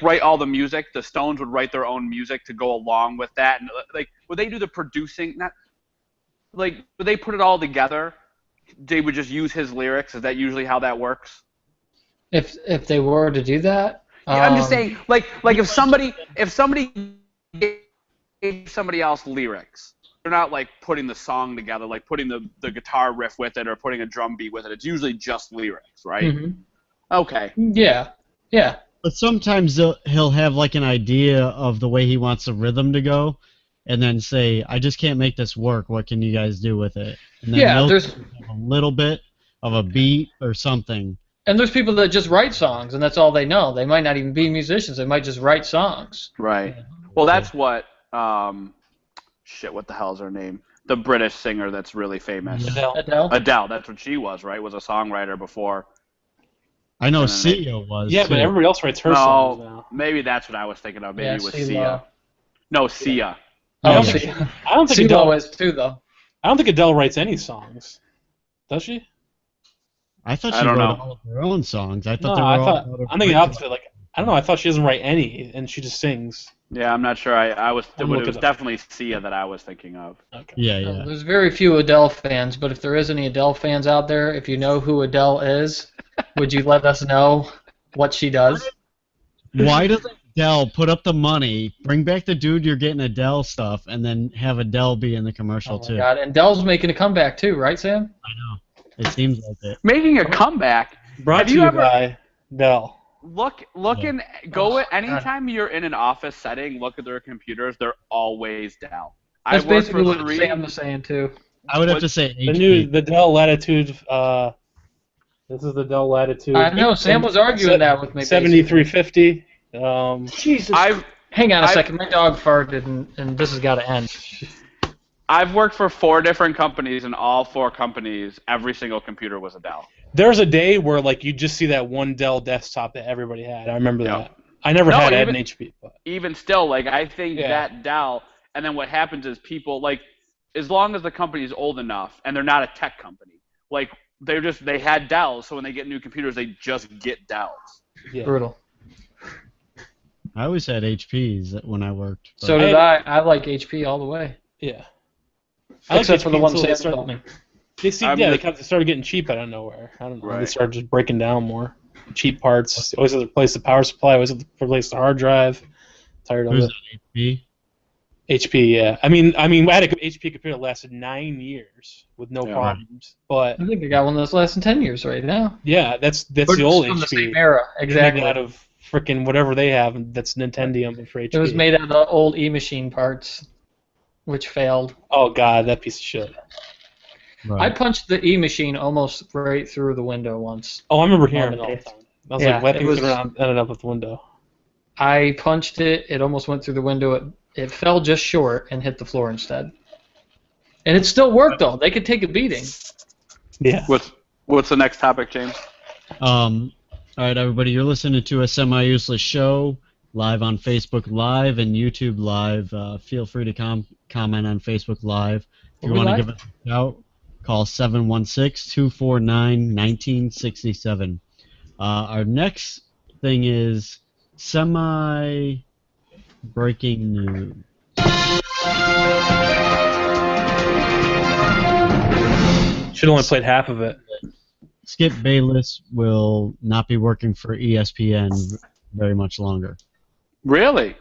A: write all the music? The Stones would write their own music to go along with that, and would they do the producing? Would they put it all together? They would just use his lyrics. Is that usually how that works?
D: If they were to do that,
A: Yeah, I'm just saying, like if somebody gave somebody else lyrics, they're not like putting the song together, like putting the guitar riff with it or putting a drum beat with it. It's usually just lyrics, right?
D: Mhm.
A: Okay.
D: Yeah.
E: But sometimes he'll have like an idea of the way he wants the rhythm to go, and then say, "I just can't make this work. What can you guys do with it?" And then
D: Yeah,
E: they'll
D: there's-
E: have a little bit of a beat or something.
D: And there's people that just write songs, and that's all they know. They might not even be musicians. They might just write songs.
A: Right. Well, that's what what the hell is her name? The British singer that's really famous.
C: Adele.
D: Adele?
A: Adele, that's what she was, right? Was a songwriter before.
E: I know
A: And then they-
E: Sia was.
C: Yeah, but
E: too.
C: everybody else writes her songs now.
A: Maybe that's what I was thinking of. Maybe it was
D: CeeLo.
A: Sia. No, Sia.
C: I don't
D: Oh,
C: think,
D: see,
C: I don't think
D: CeeLo
C: Adele.
D: is too, though.
C: I don't think Adele writes any songs. Does she?
E: I thought
A: I
E: she
A: don't
E: wrote
A: know.
E: all of her own songs. I
C: No,
E: thought they were
C: I
E: all
C: thought.
E: out of
C: I'm thinking
E: her-
C: opposite. Like I don't know. I thought she doesn't write any, and she just sings.
A: Yeah, I'm not sure. I was,
C: I'm
A: but it
C: looking
A: was
C: up.
A: definitely Sia that I was thinking of.
C: Okay.
E: Yeah.
D: There's very few Adele fans, but if there is any Adele fans out there, if you know who Adele is, would you let us know what she does?
E: Why doesn't Adele put up the money, bring back the dude you're getting Adele stuff, and then have Adele be in the commercial
D: Oh my
E: too?
D: God, and Adele's making a comeback too, right, Sam?
E: I know. It seems like it.
A: Making a comeback.
C: Brought
A: Have
C: to
A: you
C: you
A: ever-
C: by Adele.
A: Anytime you're in an office setting, look at their computers. They're always down.
D: That's
A: I worked
D: basically
A: for
D: what
A: three.
D: Sam was saying too.
E: I would have
A: What-
E: to say
C: The
E: HP.
C: Dell Latitude. This is the Dell Latitude.
D: I know, Sam was arguing that with me.
C: 7350.
D: Jesus. Hang on a second, my dog farted, and this has got to end.
A: I've worked for 4 different companies, and all 4 companies, every single computer was a Dell.
C: There was a day where like you just see that one Dell desktop that everybody had. I remember
A: Yeah.
C: that. I never
A: No,
C: had
A: even-
C: an HP. But
A: Even still, I think
C: Yeah.
A: that Dell, and then what happens is people, as long as the company is old enough, and they're not a tech company, they had Dells, so when they get new computers, they just get Dells.
C: yeah.
D: Brutal.
E: I always had HPs when I worked. but-
D: So did I. I like HP all the way.
C: Yeah. I like
D: Except for the
C: HP
D: one
C: until they
D: Sam told me.
C: They see,
A: I'm
C: yeah, they
A: the-
C: kind of started getting cheap out of nowhere. I don't know. They
A: Right.
C: started just breaking down more. Cheap parts. Always have to replace the power supply. Always have to replace the hard drive. Tired of
E: Who's
C: it.
E: that? HP?
C: HP, yeah. I mean, I had a HP computer that lasted 9 years with no
A: Yeah.
C: problems. But
D: I think I got one that's lasting 10 years right now.
C: yeah, that's
D: But
C: the old
D: it's from the
C: HP.
D: same era, exactly.
C: Made out of freaking whatever they have. That's Nintendium for HP.
D: It was made out of the old E-machine parts, which failed.
C: Oh god, that piece of shit.
D: I
E: Right.
D: punched the E-machine almost right through the window once.
C: Oh, I remember hearing it all the time. I was
D: Yeah,
C: like, why
D: it
C: things
D: was-
C: ended up with the window?
D: I punched it. It almost went through the window. It fell just short and hit the floor instead. And it still worked though. They could take a beating.
C: Yeah.
A: What's the next topic, James?
E: All right, everybody, you're listening to a semi-useless show live on Facebook Live and YouTube Live. Feel free to comment on Facebook Live. If you
D: Are we
E: want to
D: live?
E: give us a shout, call 716-249-1967. Our next thing is semi-breaking news.
C: Should only played half of it.
E: Skip Bayless will not be working for ESPN very much longer.
A: Really?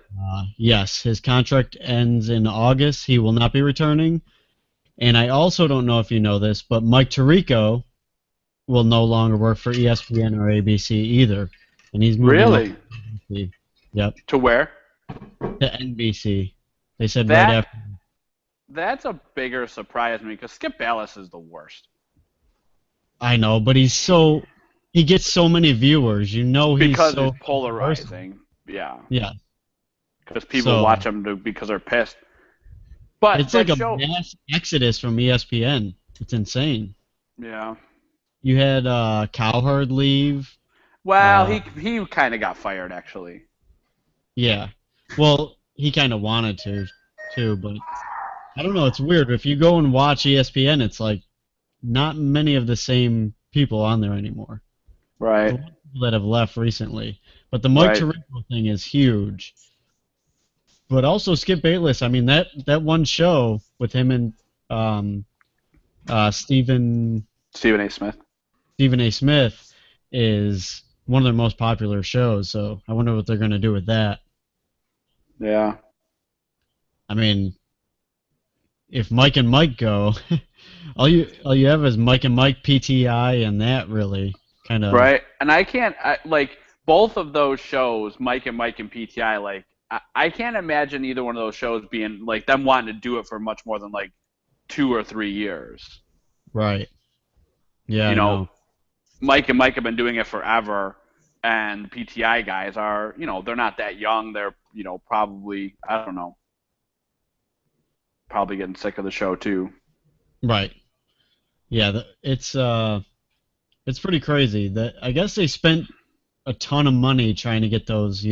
E: Yes, his contract ends in August. He will not be returning. And I also don't know if you know this, but Mike Tirico will no longer work for ESPN or ABC either. And he's moving
A: Really?
E: over to NBC. Yep,
A: To where?
E: to NBC. They said
A: That-
E: right after.
A: That's a bigger surprise to me because Skip Bayless is the worst.
E: I know, but he gets so many viewers. You know he's
A: Because
E: so
A: he's polarizing. Yeah.
E: Yeah.
A: Because people
E: So-
A: watch him because they're pissed. But
E: It's
A: that
E: like a
A: show,
E: mass exodus from ESPN. It's insane.
A: yeah.
E: You had Cowherd leave.
A: Well, he kind of got fired actually.
E: Yeah. Well, he kind of wanted to, too, but I don't know. It's weird. If you go and watch ESPN, it's like not many of the same people on there anymore.
A: Right.
E: The people that have left recently. But the Mike
A: Right.
E: Tirico thing is huge. But also Skip Bayless. I mean, that one show with him and Stephen
A: Stephen A. Smith.
E: A. Smith is one of their most popular shows. So I wonder what they're going to do with that.
A: Yeah.
E: I mean, if Mike and Mike go, all you have is Mike and Mike, PTI, and that really kind of
A: Right. And like both of those shows, Mike and PTI, like I can't imagine either one of those shows being like them wanting to do it for much more than like 2 or 3 years.
E: right. Yeah,
A: You
E: I
A: know,
E: know.
A: Mike and Mike have been doing it forever, and PTI guys are, they're not that young. They're, probably, I don't know, probably getting sick of the show too.
E: Right. Yeah, it's pretty crazy. That I guess they spent a ton of money trying to get those,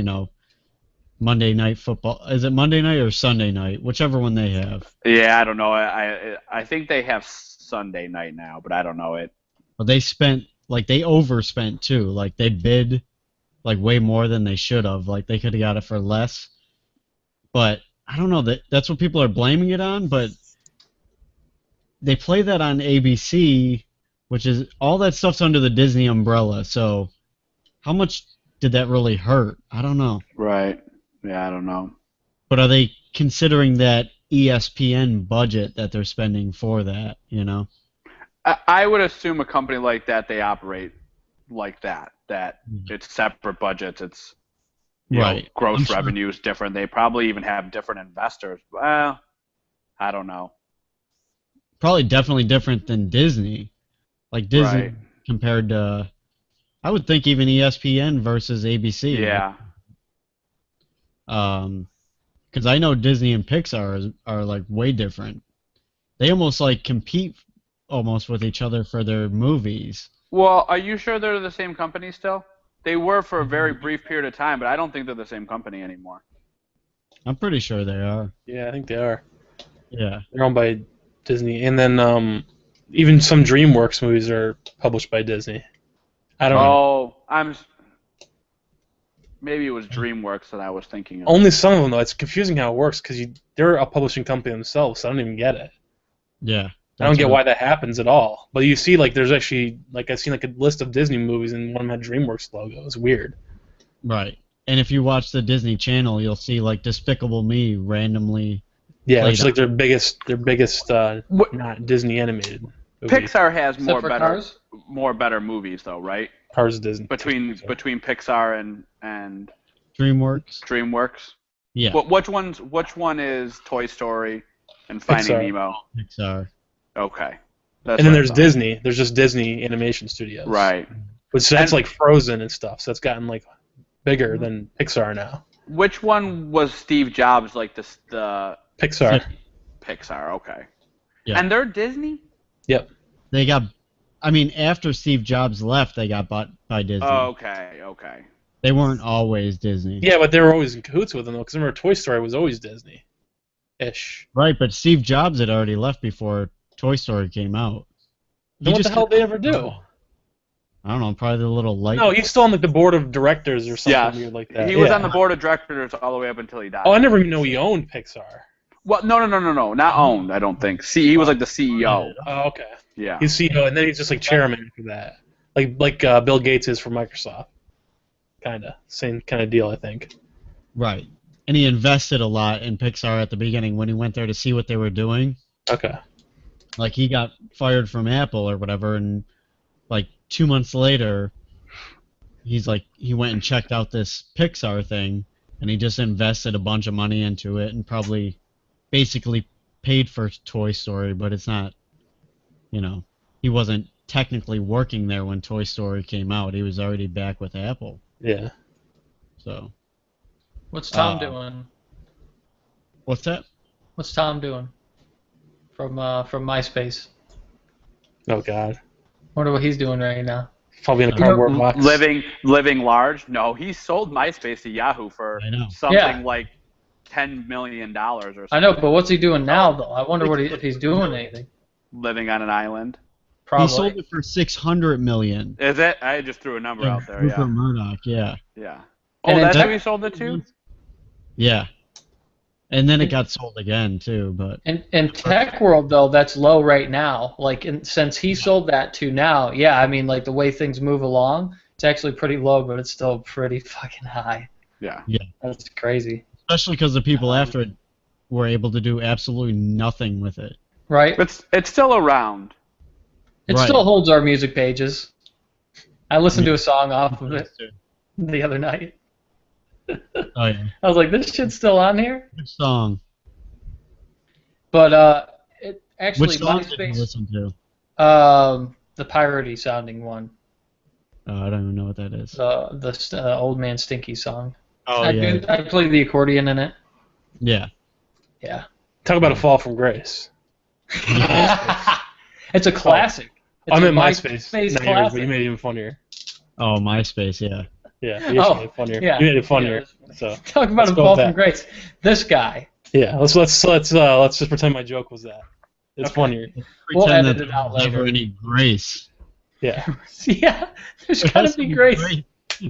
E: Monday Night Football. Is it Monday night or Sunday night? Whichever one they have.
A: Yeah, I don't know. I think they have Sunday night now, but I don't know it.
E: But they overspent too. Like they bid like way more than they should have. Like they could have got it for less. But I don't know, that's what people are blaming it on, but they play that on ABC, which is all that stuff's under the Disney umbrella. So how much did that really hurt? I don't know.
A: Right. Yeah, I don't know.
E: But are they considering that ESPN budget that they're spending for that,
A: I would assume a company like that, they operate like that it's separate budgets, it's
E: Right.
A: gross
E: I'm sure.
A: revenue is different. They probably even have different investors. Well, I don't know.
E: Probably definitely different than Disney. Like Disney
A: Right.
E: compared to, I would think even ESPN versus ABC.
A: Yeah.
E: Because I know Disney and Pixar are like way different. They almost like compete almost with each other for their movies.
A: Well, are you sure they're the same company still? They were for a very brief period of time, but I don't think they're the same company anymore.
E: I'm pretty sure they are.
C: Yeah, I think they are.
E: Yeah.
C: They're owned by Disney, and then even some DreamWorks movies are published by Disney. I don't know.
A: Oh, maybe it was DreamWorks that I was thinking of.
C: Only some of them though. It's confusing how it works because they're a publishing company themselves, so I don't even get it.
E: Yeah.
C: I don't get why that happens at all. But you see, like, there's actually, like, I've seen, like, a list of Disney movies, and one of them had DreamWorks logo. It's weird.
E: Right. And if you watch the Disney Channel, you'll see, like, Despicable Me randomly.
C: Yeah, which is, like, their biggest not Disney animated movie.
A: Pixar has
D: Cars?
A: more better movies, though, right?
C: Cars Disney.
A: Between Pixar and
E: DreamWorks.
A: Yeah. Which one is Toy Story and Finding Nemo?
E: Pixar.
A: Okay.
C: And then there's Disney. There's just Disney Animation Studios.
A: Right.
C: Which that's like Frozen and stuff. So it's gotten like bigger than Pixar now.
A: Which one was Steve Jobs like the
C: Pixar.
A: Pixar. Okay.
E: Yeah.
A: And they're Disney?
C: Yep.
E: They got. I mean, after Steve Jobs left, they got bought by Disney.
A: Oh, okay.
E: They weren't always Disney.
C: Yeah, but they were always in cahoots with them, though, because remember, Toy Story was always Disney-ish.
E: Right, but Steve Jobs had already left before Toy Story came out.
C: Then what the hell did they ever do?
E: I don't know, probably the little light.
C: No, he's still on like the board of directors or something weird like that.
A: He was on the board of directors all the way up until he died.
C: Oh, I never even knew he owned Pixar.
A: Well, no, not owned. I don't think. See, he was like the CEO.
C: Oh, okay.
A: Yeah.
C: He's CEO, and then he's just like chairman for that, like Bill Gates is for Microsoft. Kinda same kind of deal, I think.
E: Right, and he invested a lot in Pixar at the beginning when he went there to see what they were doing.
C: Okay.
E: Like he got fired from Apple or whatever, and like 2 months later, he went and checked out this Pixar thing, and he just invested a bunch of money into it, and probably basically paid for Toy Story, but it's not, he wasn't technically working there when Toy Story came out. He was already back with Apple.
C: Yeah.
E: So.
D: What's Tom doing?
E: What's that?
D: What's Tom doing? From MySpace.
C: Oh God.
D: Wonder what he's doing right now.
C: Probably in a cardboard box.
A: Living large? No, he sold MySpace to Yahoo for something like $10 million or something.
D: I know, but what's he doing now, though? I wonder if he's doing anything.
A: Living on an island.
D: Probably.
E: He sold it for $600 million.
A: Is it? I just threw a number out there.
E: Rupert Murdoch, yeah.
A: Yeah. Oh, that's who he sold it to?
E: Yeah. And then it got sold again too, but.
D: In tech world though, that's low right now. Like since he sold that to now, yeah, I mean like the way things move along, it's actually pretty low, but it's still pretty fucking high.
A: Yeah.
E: Yeah.
D: That's crazy.
E: Especially because the people after it were able to do absolutely nothing with it.
D: Right.
A: It's still around.
D: It still holds our music pages. I listened to a song off of it the other night.
E: Oh yeah.
D: I was like, this shit's still on here?
E: Good song.
D: But it actually
E: Which song did you listen to?
D: The piratey sounding one.
E: I don't even know what that is.
D: The Old Man Stinky song.
E: Oh
D: I played the accordion in it.
E: Yeah.
D: Yeah.
C: Talk about a fall from grace.
D: It's a classic. It's
C: I'm in MySpace.
D: Not
C: yours, but you made it even funnier.
E: Oh, MySpace, yeah.
C: Yeah, you made it funnier.
D: Yeah.
C: You made it funnier. So
D: talk about a fall from grace. This guy.
C: Yeah, let's just pretend my joke was that. It's funnier.
D: We'll
E: Pretend
D: edit
E: that
D: it out
E: there's
D: later.
E: never any grace.
C: Yeah.
D: Yeah, there's gotta be grace.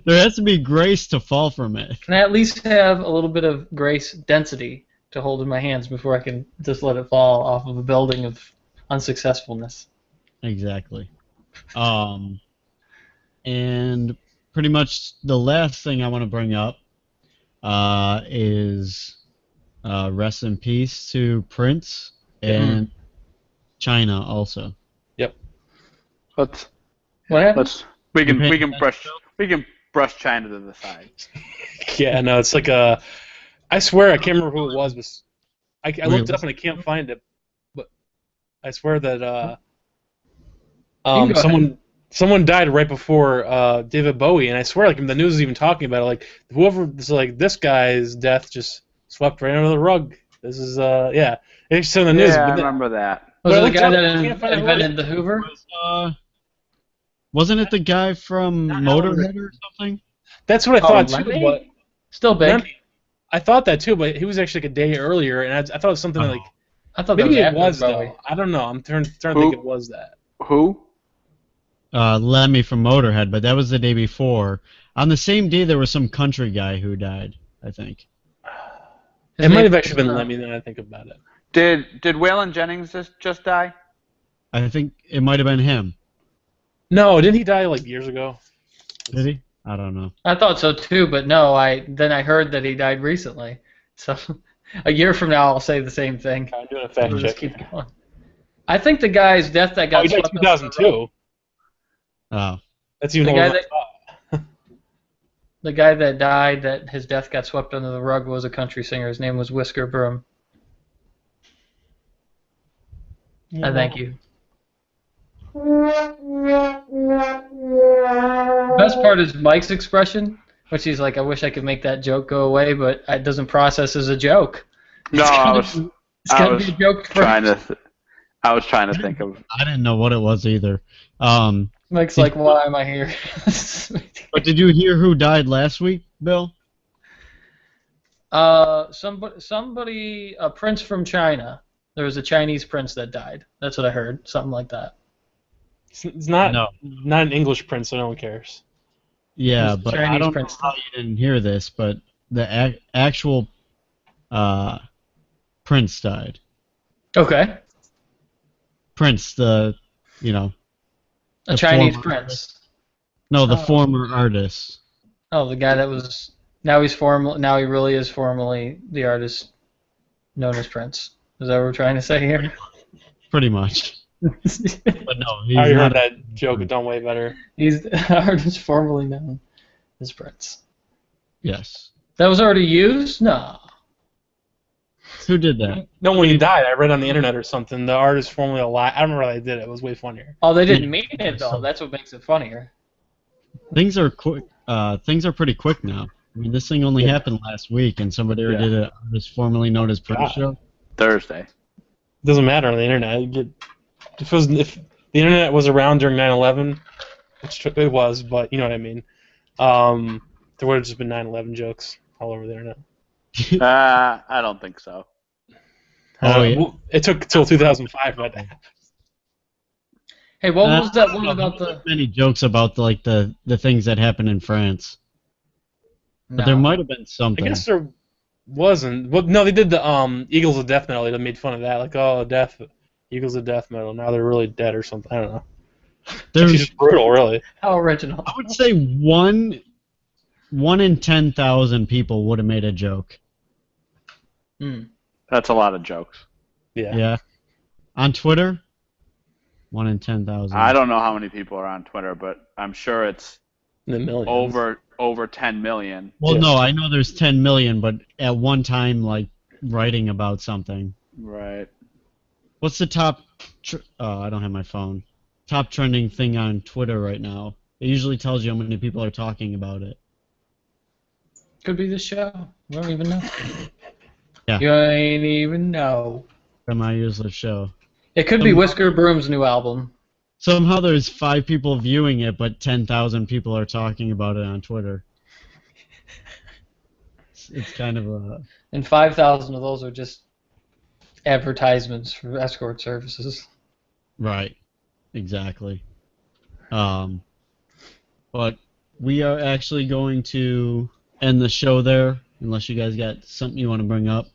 E: There has to be grace to fall from it.
D: Can I at least have a little bit of grace density to hold in my hands before I can just let it fall off of a building of unsuccessfulness?
E: Exactly. And pretty much the last thing I want to bring up is rest in peace to Prince and China also.
C: Yep.
A: What
D: happened?
A: We can brush China to the side.
C: Yeah, no, it's like I swear I can't remember who it was, but I looked it up and I can't find it. But I swear that someone died right before David Bowie, and I swear like the news is even talking about it. Like whoever's like this guy's death just swept right under the rug. This is it's in the news.
A: Yeah, I remember that.
D: Was it the guy that invented the Hoover?
E: Wasn't it the guy from Motorhead or something?
C: That's what I thought too.
D: Lemmy?
C: But
D: Still big.
C: I thought that too, but he was actually like a day earlier, and I thought it was something like
D: I thought
C: maybe
D: that
C: it was
D: Bowie.
C: though. I don't know. I'm trying to think it was that.
A: Who?
E: Lemmy from Motorhead, but that was the day before. On the same day, there was some country guy who died, I think.
C: It might have actually been Lemmy. Then I think about it.
A: Did Waylon Jennings just die?
E: I think it might have been him.
C: No, didn't he die like years ago?
E: Did he? I don't know.
D: I thought so too, but no. Then I heard that he died recently. So a year from now, I'll say the same thing.
C: I'm doing a fact
D: We'll just
C: check.
D: keep going. I think the guy's death that got
C: He died
D: swept under the rug-
C: 2002.
E: Oh.
C: That's even
D: The
C: older
D: guy
C: than I thought.
D: The guy that died, that his death got swept under the rug, was a country singer. His name was Whisker Broom. I thank you. The best part is Mike's expression, which he's like, I wish I could make that joke go away, but it doesn't process as a joke.
A: No,
D: It's gotta be a joke first.
A: I was trying to think of.
E: I didn't know what it was either.
D: Mike's like, why am I here?
E: But did you hear who died last week, Bill?
D: Somebody, a prince from China. There was a Chinese prince that died. That's what I heard. Something like that.
C: It's not
E: No.
C: not an English prince, so no one cares.
E: Yeah,
D: It's
E: but
D: Chinese
E: I don't
D: prince.
E: know how you didn't hear this, but the actual prince died.
D: Okay.
E: Prince, the
D: A
E: the
D: Chinese
E: former-
D: prince.
E: No, the
D: Oh.
E: former artist.
D: Oh, the guy that was. Now he really is formally the artist known as Prince. Is that what we're trying to say here?
E: Pretty much. But no, he's
C: I already
E: not.
C: heard that joke. It don't way better.
D: He's the artist formerly known as Prince.
E: Yes.
D: That was already used? No.
E: Who did that?
C: No, when he died, I read on the internet or something. The artist formerly alive. I don't remember how they did it. It was way funnier.
D: Oh, they didn't mean it though. That's what makes it funnier.
E: Things are quick. Things are pretty quick now. I mean, this thing only happened last week, and somebody already did an artist formerly known as Prince show.
A: Thursday.
C: It doesn't matter on the internet. If the internet was around during 9/11, which it was, but you know what I mean. There would have just been 9/11 jokes all over the internet.
A: I don't think so.
E: Oh, yeah.
C: It took till 2005 for that to happen.
D: Hey, what was
E: I
D: that
E: don't
D: one
E: know,
D: about
E: there weren't
D: the?
E: many jokes about the things that happened in France, but
D: No.
E: there might have been
C: I
E: something.
C: guess there wasn't. Well, no, they did the Eagles of Death Metal. They made fun of that, like, oh, Eagles of Death Metal. Now they're really dead or something. I don't know. It's
E: There's,
C: just brutal, really.
D: How original.
E: I would say one in 10,000 people would have made a joke.
D: Hmm.
A: That's a lot of jokes.
C: Yeah.
E: Yeah. On Twitter, 1 in 10,000.
A: I don't know how many people are on Twitter, but I'm sure it's
C: In the millions.
A: over 10 million.
E: Well,
C: Yeah.
E: no, I know there's 10 million, but at one time, like, writing about something.
A: Right.
E: What's the top... I don't have my phone. Top trending thing on Twitter right now. It usually tells you how many people are talking about it.
D: Could be the show. We don't even know.
E: Yeah.
D: You ain't even know.
E: From my useless show.
D: It could be Whisker Broom's new album.
E: Somehow there's 5 people viewing it, but 10,000 people are talking about it on Twitter. It's kind of a...
D: And 5,000 of those are just advertisements for escort services.
E: Right. Exactly. But we are actually going to end the show there, unless you guys got something you want to bring up.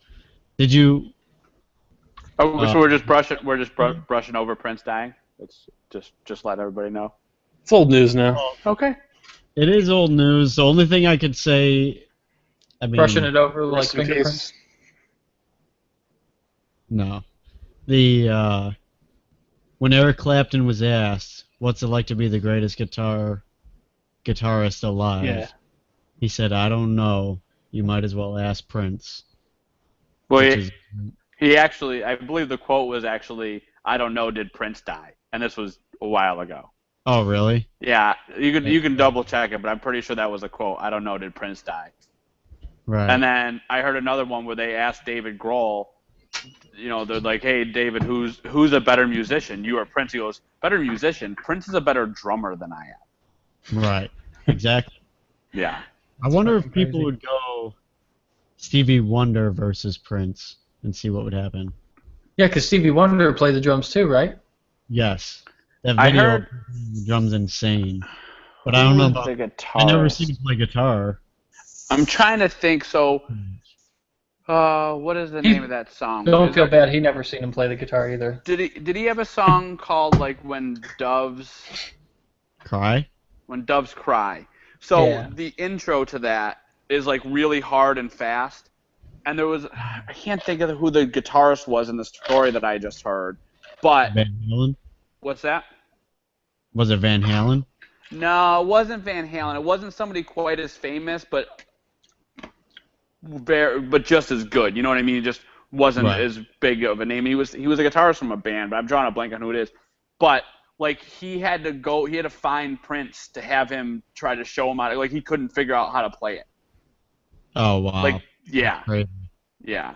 E: Did you...
A: Oh, so we're just brushing over Prince dying. Let's just let everybody know.
C: It's old news now.
A: Okay.
E: It is old news. The only thing I could say... I mean,
D: Brushing it over like
C: Rest in
D: fingerprints.
C: peace.
E: No. When Eric Clapton was asked, what's it like to be the greatest guitarist alive?
C: Yeah.
E: He said, I don't know. You might as well ask Prince.
A: Well,
E: Which is-
A: he actually, I believe the quote was actually, "I don't know, did Prince die?" And this was a while ago.
E: Oh, really?
A: Yeah, you can double check it, but I'm pretty sure that was a quote. "I don't know, did Prince die?"
E: Right.
A: And then I heard another one where they asked David Grohl, they're like, "Hey, David, who's a better musician, you or Prince?" He goes, "Better musician. Prince is a better drummer than I am."
E: Right. Exactly.
A: Yeah.
E: I wonder if
D: Fucking
E: people
D: crazy.
E: would go Stevie Wonder versus Prince and see what would happen.
D: Yeah, because Stevie Wonder played the drums too, right?
E: Yes. That
A: I
E: video
A: heard-
E: of the drum's insane. But I don't know about...
A: the
E: I never
A: guitarist?
E: seen him play guitar.
A: I'm trying to think. So What is the name of that song?
D: Don't feel bad. He never seen him play the guitar either.
A: Did he have a song called like When Doves
E: Cry?
A: Cry? So
D: Yeah.
A: the intro to that is like really hard and fast. And there was, I can't think of who the guitarist was in the story that I just heard. But
E: Van Halen?
A: what's that?
E: Was it Van Halen?
A: No, it wasn't Van Halen. It wasn't somebody quite as famous, but just as good. You know what I mean? He just wasn't as big of a name. He was a guitarist from a band, but I'm drawing a blank on who it is. But like he had to find Prince to have him try to show him how to, like he couldn't figure out how to play it.
E: Oh wow.
A: Like yeah.
E: Crazy.
A: Yeah.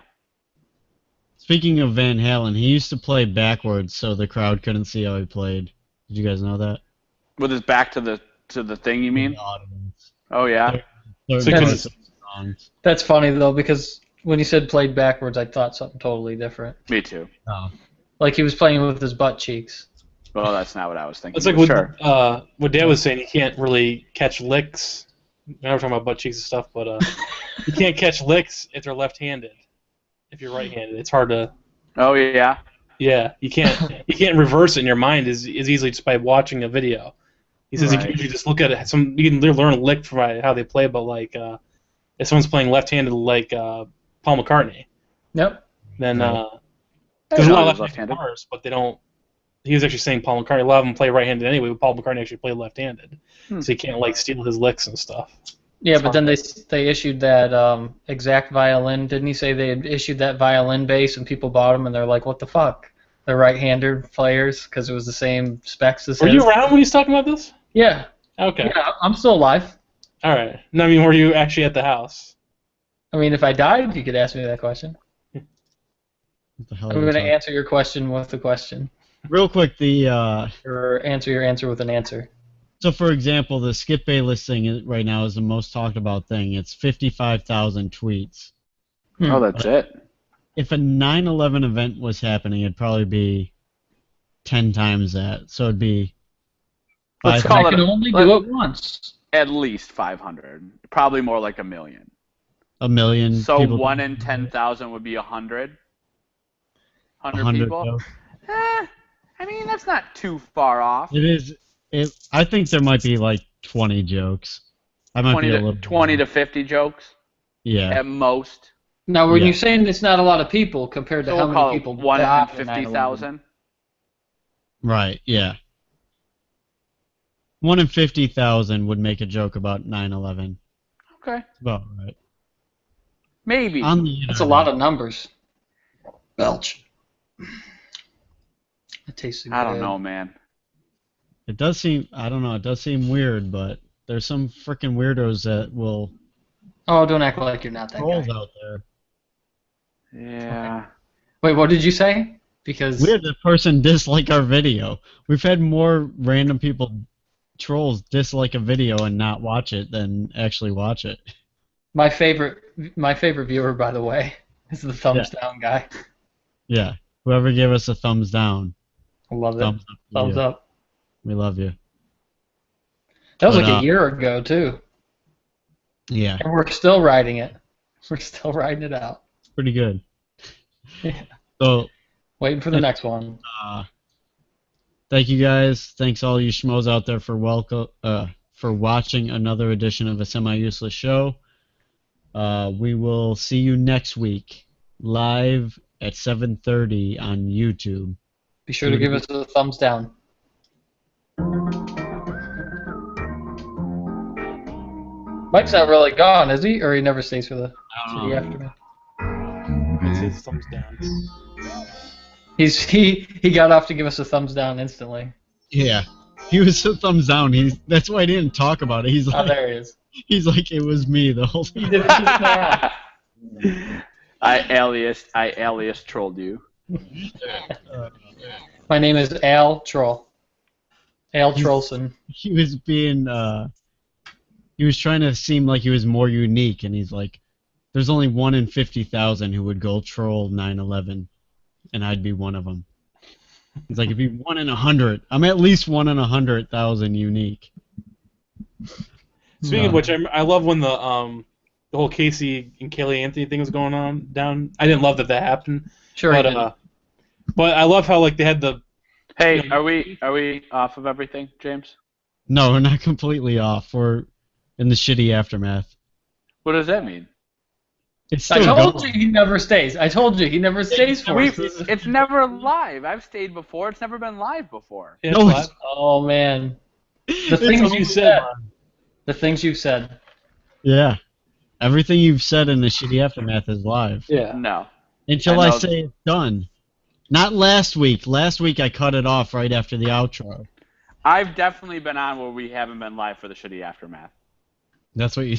E: Speaking of Van Halen, he used to play backwards so the crowd couldn't see how he played. Did you guys know that?
A: With his back to the thing, you mean?
E: The audience.
A: Oh yeah.
E: Songs.
D: That's funny though, because when you said played backwards, I thought something totally different.
A: Me too.
E: Oh.
D: Like he was playing with his butt cheeks.
A: Well, that's not what I was thinking.
C: It's like what Dad was saying. You can't really catch licks. Now we're talking about butt cheeks and stuff, but you can't catch licks if they're left-handed. If you're right-handed, it's hard to.
A: Oh yeah.
C: Yeah, you can't reverse it in your mind as easily just by watching a video. He says you can usually just look at it. You can learn a lick from how they play, but like if someone's playing left-handed like Paul McCartney,
D: Yep.
C: then there's a lot of left-handed guitarists, but they don't. He was actually saying Paul McCartney. A lot of them play right-handed anyway, but Paul McCartney actually played left-handed, so you can't like steal his licks and stuff.
D: Yeah, but then they issued that exact violin. Didn't he say they had issued that violin bass and people bought them and they're like, what the fuck? They're right-handed players because it was the same specs as his.
C: Were you around when he's talking about this?
D: Yeah.
C: Okay.
D: Yeah, I'm still alive.
C: All right. No, I mean, were you actually at the house?
D: I mean, if I died, you could ask me that question.
E: What the hell
D: I'm going to answer your question with a question.
E: Real quick,
D: Or answer your answer with an answer.
E: So, for example, the Skip Bayless thing right now is the most talked about thing. It's 55,000 tweets.
A: Oh, that's it.
E: If a 9/11 event was happening, it'd probably be 10 times that. So it'd be.
A: Let's call
D: I
A: it.
D: can only do it once.
A: At least 500. Probably more like 1 million.
E: 1 million.
A: So
E: people
A: 1 in 10,000 would be 100. 100 people. I mean, that's not too far off.
E: It is. I think there might be like 20 jokes. I might
A: 20
E: be a
A: to,
E: little
A: 20 to 50 jokes.
E: Yeah.
A: At most.
D: Now, when you're saying it's not a lot of people compared to
A: So
D: how
A: we'll call
D: many
A: it
D: people
A: 1 in
D: died
A: 50,000.
E: Right. Yeah. 1 in 50,000 would make a joke about 9/11.
A: Okay.
E: That's about right.
A: Maybe.
D: That's a lot of numbers. Belch. It tastes good.
A: I don't know, man.
E: It does seem. I don't know. It does seem weird, but there's some freaking weirdos that will.
D: Oh, don't act like you're not that
E: trolls
D: guy.
E: out there.
A: Yeah.
D: Wait, what did you say? Because
E: We had the person dislike our video. We've had more random people, trolls, dislike a video and not watch it than actually watch it.
D: my favorite viewer, by the way, is the thumbs down guy.
E: Yeah. Whoever gave us a thumbs down.
D: I love it.
E: Thumbs up. to
D: Thumbs
E: you.
D: up.
E: We love you.
D: That was
E: But,
D: like a year ago too,
E: Yeah.
D: and we're still riding it. We're still riding it out.
E: Pretty good.
D: Yeah.
E: So,
D: Waiting for the next one.
E: thank you guys. Thanks all you schmoes out there for watching another edition of a semi-useless show. We will see you next week live at 7:30 on YouTube.
D: Be sure to give us a thumbs down. Mike's not really gone, is he? Or he never stays for the city after me?
C: It's his thumbs down.
D: He got off to give us a thumbs down instantly.
E: Yeah. He was a thumbs down. That's why I didn't talk about it. He's
D: Oh,
E: like,
D: there he is.
E: he's like, it was me the whole
D: He
E: time.
D: did it just now.
A: I alias trolled you.
D: My name is Al Troll. Al Trollson.
E: He was being, he was trying to seem like he was more unique, and he's like, there's only 1 in 50,000 who would go troll 9/11, and I'd be one of them. He's like, if you 1 in 100, I'm at least 1 in 100,000 unique.
C: Speaking of which, I love when the the whole Casey and Kelly Anthony thing was going on down. I didn't love that happened.
D: Sure,
C: But
D: he did.
C: but I love how like they had the.
A: Hey,
C: You know,
A: are we off of everything, James?
E: No, we're not completely off. We're in the shitty aftermath.
A: What does that mean?
E: It's
D: I
E: still
D: told
E: going.
D: you he never stays. I told you he never stays for us.
A: It's never live. I've stayed before. It's never been live before.
C: yeah,
E: No,
C: it's
E: it's-
D: Oh man, the
E: It's
D: things
E: all
D: you said. The things you said.
E: Yeah. Everything you've said in the shitty aftermath is live.
C: yeah.
A: No.
E: Until
A: I
E: I
A: know.
E: say it's done. Not last week. Last week I cut it off right after the outro.
A: I've definitely been on where we haven't been live for the shitty aftermath.
E: That's what you.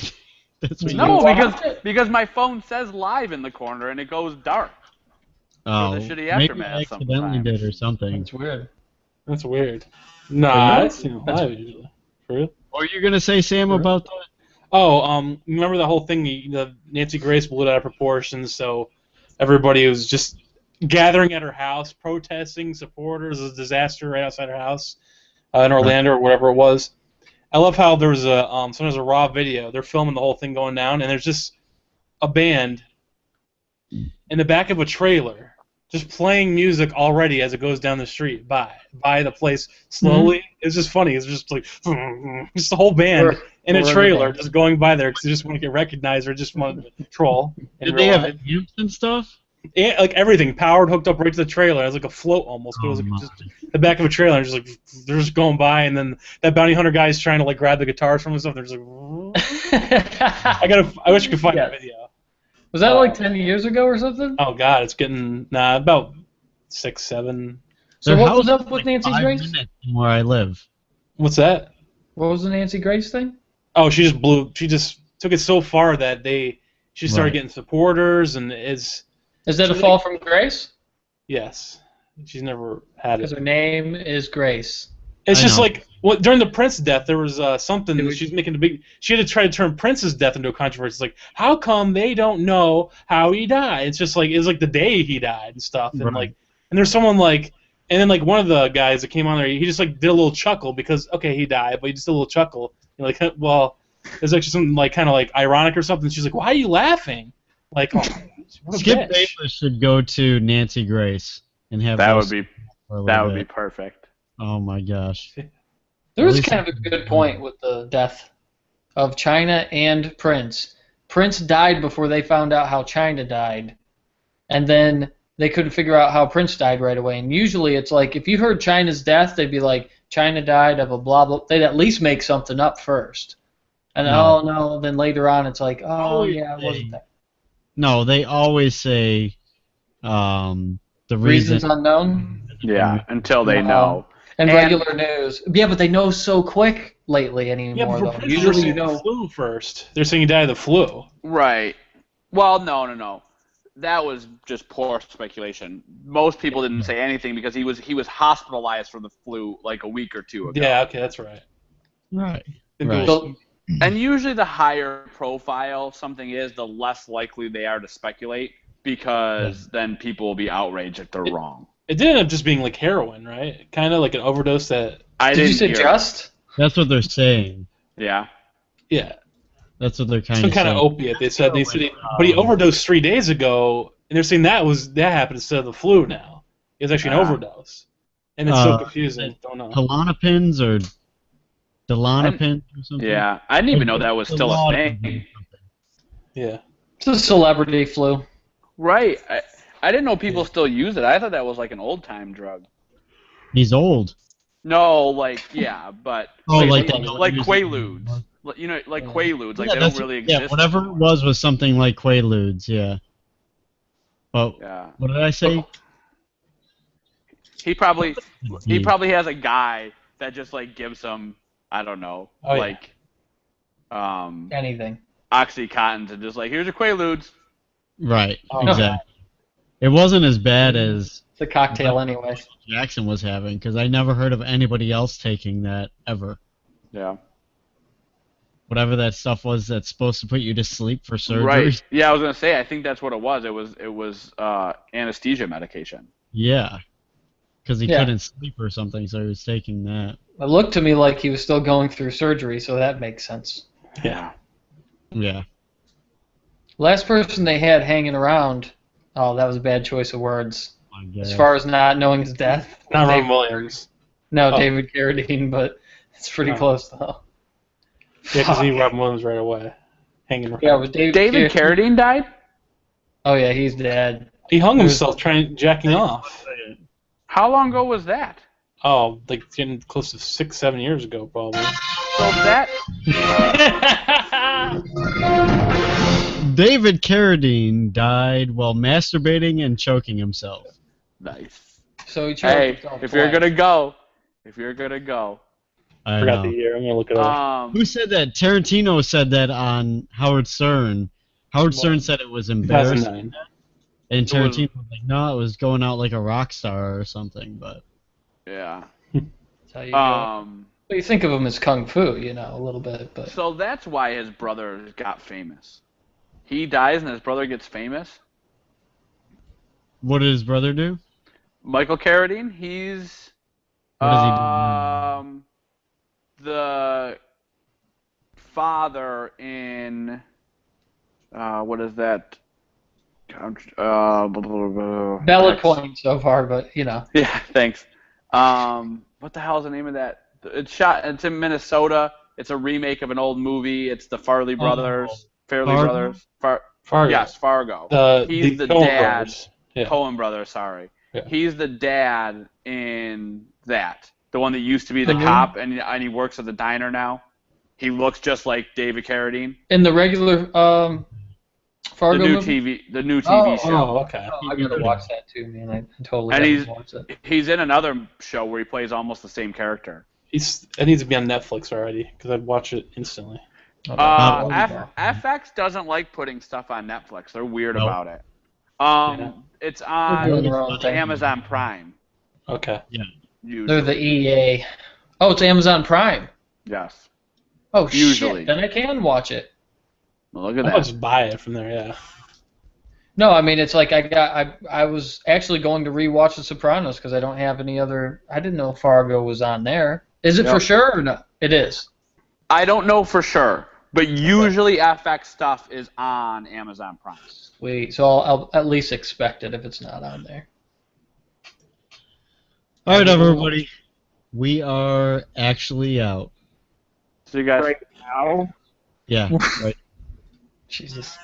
E: That's what
A: No,
E: you.
A: because my phone says live in the corner and it goes dark.
E: Oh,
A: the shitty
E: maybe
A: aftermath
E: I accidentally
A: sometimes.
E: did or something.
D: That's weird.
C: That's weird. Nah,
E: real?
C: it's live usually. For real?
E: What were you gonna say, Sam, about that?
C: Oh, remember the whole thing? The Nancy Grace blew it out of proportion, so everybody was just gathering at her house, protesting, supporters of the disaster right outside her house in Orlando or whatever it was. I love how there's sometimes a raw video. They're filming the whole thing going down, and there's just a band in the back of a trailer just playing music already as it goes down the street by the place slowly. It's just funny. It's just like just the whole band in a trailer just going by there because they just want to get recognized or just want to troll.
E: Did they have amps and stuff?
C: Yeah, like everything powered, hooked up right to the trailer. It was like a float almost, but it was like just the back of a trailer. And just like they're just going by, and then that bounty hunter guy is trying to like grab the guitars from himself. They're just like, I wish you could find the video.
D: Was that like 10 years ago or something?
C: Oh God, it's getting about 6, 7.
D: So
E: Their
D: what was
E: house
D: up
E: is
D: with
E: like
D: Nancy
E: 5
D: Grace?
E: minutes from where I live.
C: What's that?
D: What was the Nancy Grace thing?
C: Oh, she just took it so far that she started
E: Right.
C: getting supporters and is
D: Is that a fall from grace?
C: yes, she's never had
D: Because
C: it.
D: her name is Grace.
C: It's
E: I
C: just
E: know.
C: like during the Prince death, there was something that she's making a big. She had to try to turn Prince's death into a controversy. It's like, how come they don't know how he died? It's just like it's like the day he died and stuff, and
E: Right.
C: like, and there's someone like, and then like one of the guys that came on there, he just like did a little chuckle because okay, he died, but he just did a little chuckle. You're like, well, there's actually something like kind of like ironic or something. She's like, why are you laughing? Like, oh, what a
E: Skip
C: bitch.
E: Bayless should go to Nancy Grace and have
A: That
E: those
A: would be
E: for a
A: that
E: little
A: would be
E: bit.
A: perfect.
E: Oh my gosh.
D: There was
E: least-
D: kind of a good point with the death of China and Prince. Prince died before they found out how China died, and then they couldn't figure out how Prince died right away. And usually it's like if you heard China's death, they'd be like, China died of a blah blah. They'd at least make something up first. And
E: No.
D: oh no, then later on it's like, oh
E: Always
D: yeah, it wasn't that.
E: No, they always say the
D: Reasons
E: reason.
D: unknown
A: Yeah, until they
D: Wow.
A: know.
D: and
A: And-
D: regular news. Yeah, but they know so quick lately
C: Yeah,
D: anymore
C: but
D: though.
C: for Prince,
D: Usually
C: they're
D: you
C: saying the
D: know.
C: flu first. They're saying he died of the flu.
A: Right. Well, no. That was just poor speculation. Most people didn't say anything because he was hospitalized for the flu like a week or two ago.
C: Yeah, okay, that's right.
E: Right.
C: Then
E: Right.
C: people-
A: And usually the higher profile something is, the less likely they are to speculate because then people will be outraged if they're wrong.
C: It did end up just being like heroin, right? Kind of like an overdose that.
A: I
D: Did
A: didn't
D: you say
A: hear.
D: just?
E: That's what they're saying.
A: Yeah.
C: Yeah,
E: That's what they're kind
C: some
E: of
C: kind
E: saying.
C: of opiate. They said but he overdosed 3 days ago, and they're saying that happened instead of the flu. Now it was actually an overdose, and it's so confusing. Don't know.
E: Klonopins or Dilanopin or something.
A: Yeah. I didn't even know that was still a thing.
C: Yeah,
D: It's a celebrity flu.
A: Right. I didn't know people still use it. I thought that was like an old time drug.
E: He's old.
A: No, like yeah, but
E: Oh, like
A: like,
E: that.
A: like Quaaludes. You know, like Quaaludes, like
E: Yeah,
A: they don't
E: that's-
A: really exist.
E: Yeah, whatever it
A: anymore.
E: was something like Quaaludes. Yeah. But
A: Yeah.
E: what did I say?
A: He probably has a guy that just like gives him, I don't know,
C: Oh, yeah.
A: like
D: Anything.
A: Oxycontins and just like, here's your Quaaludes.
E: Right.
C: Oh,
E: Exactly. It wasn't as bad as
D: It's a cocktail anyway.
E: Jackson was having because I never heard of anybody else taking that ever.
A: Yeah.
E: Whatever that stuff was that's supposed to put you to sleep for surgery.
A: Right. Yeah, I was gonna say, I think that's what it was. It was anesthesia medication.
E: Yeah. Because he
D: Yeah.
E: couldn't sleep or something, so he was taking that.
D: It looked to me like he was still going through surgery, so that makes sense.
C: yeah.
E: Yeah.
D: Last person they had hanging around. Oh, that was a bad choice of words. As far as not knowing his death.
C: Not Robin Williams.
D: No,
C: Oh.
D: David Carradine, but it's pretty close though.
C: Yeah, because he Robin Williams right away. Hanging around.
D: Yeah, it was
A: David Carradine died?
D: Oh yeah, he's dead.
C: He hung himself jacking off.
A: How long ago was that?
C: Oh, like getting close to 6-7 years ago, probably.
A: So that
E: David Carradine died while masturbating and choking himself.
A: nice.
D: So he choked
A: Hey,
D: himself
A: if you're
D: twice.
A: gonna go,
E: I
C: Forgot
E: know.
C: the year. I'm gonna look it up.
E: Who said that? Tarantino said that on Howard Stern. Howard Stern said it was embarrassing.
C: 2009.
E: And Tarantino was like, no, it was going out like a rock star or something. But
A: yeah.
D: That's how you go. But you think of him as kung fu, a little bit, but
A: So that's why his brother got famous. He dies and his brother gets famous.
E: what did his brother do?
A: Michael Carradine, he's
E: What does he do?
A: the father in what is that?
D: valid point so far, but
A: Yeah, thanks. What the hell is the name of that? It's in Minnesota. It's a remake of an old movie. It's the Farley brothers. Farley
E: Fargo?
A: brothers.
C: Fargo.
A: Yes, Fargo. He's the
C: Coen
A: dad.
C: brothers. Yeah.
A: Coen brothers, sorry.
C: Yeah.
A: He's the dad in that. The one that used to be the
D: Mhm.
A: cop, and he works at the diner now. He looks just like David Carradine.
D: in the regular Fargo
A: The new
D: movie.
A: TV show.
C: Oh, okay.
D: Oh, I gotta watch that too, man. I totally
A: And
D: haven't watched it.
A: He's in another show where he plays almost the same character.
C: It needs to be on Netflix already because I'd watch it instantly.
A: FX doesn't like putting stuff on Netflix. They're weird
E: Nope.
A: about it. It's
D: They're doing their own
A: on
D: thing.
A: Amazon Prime.
C: Okay.
A: Usually.
D: They're the EA. Oh, it's Amazon Prime.
A: Yes.
D: Oh
A: Usually.
D: shit! Then I can watch it.
A: Well, look at
C: I'll
A: that.
C: just buy it from there. Yeah.
D: No, I mean it's like I was actually going to rewatch The Sopranos because I don't have any other. I didn't know Fargo was on there. Is it
A: Yep.
D: for sure or not? It is.
A: I don't know for sure, but usually FX stuff is on Amazon Prime.
D: Sweet. So I'll at least expect it if it's not on there.
E: All right, everybody. We are actually out.
A: So you guys.
B: Right now?
E: Yeah. Right.
D: Jesus.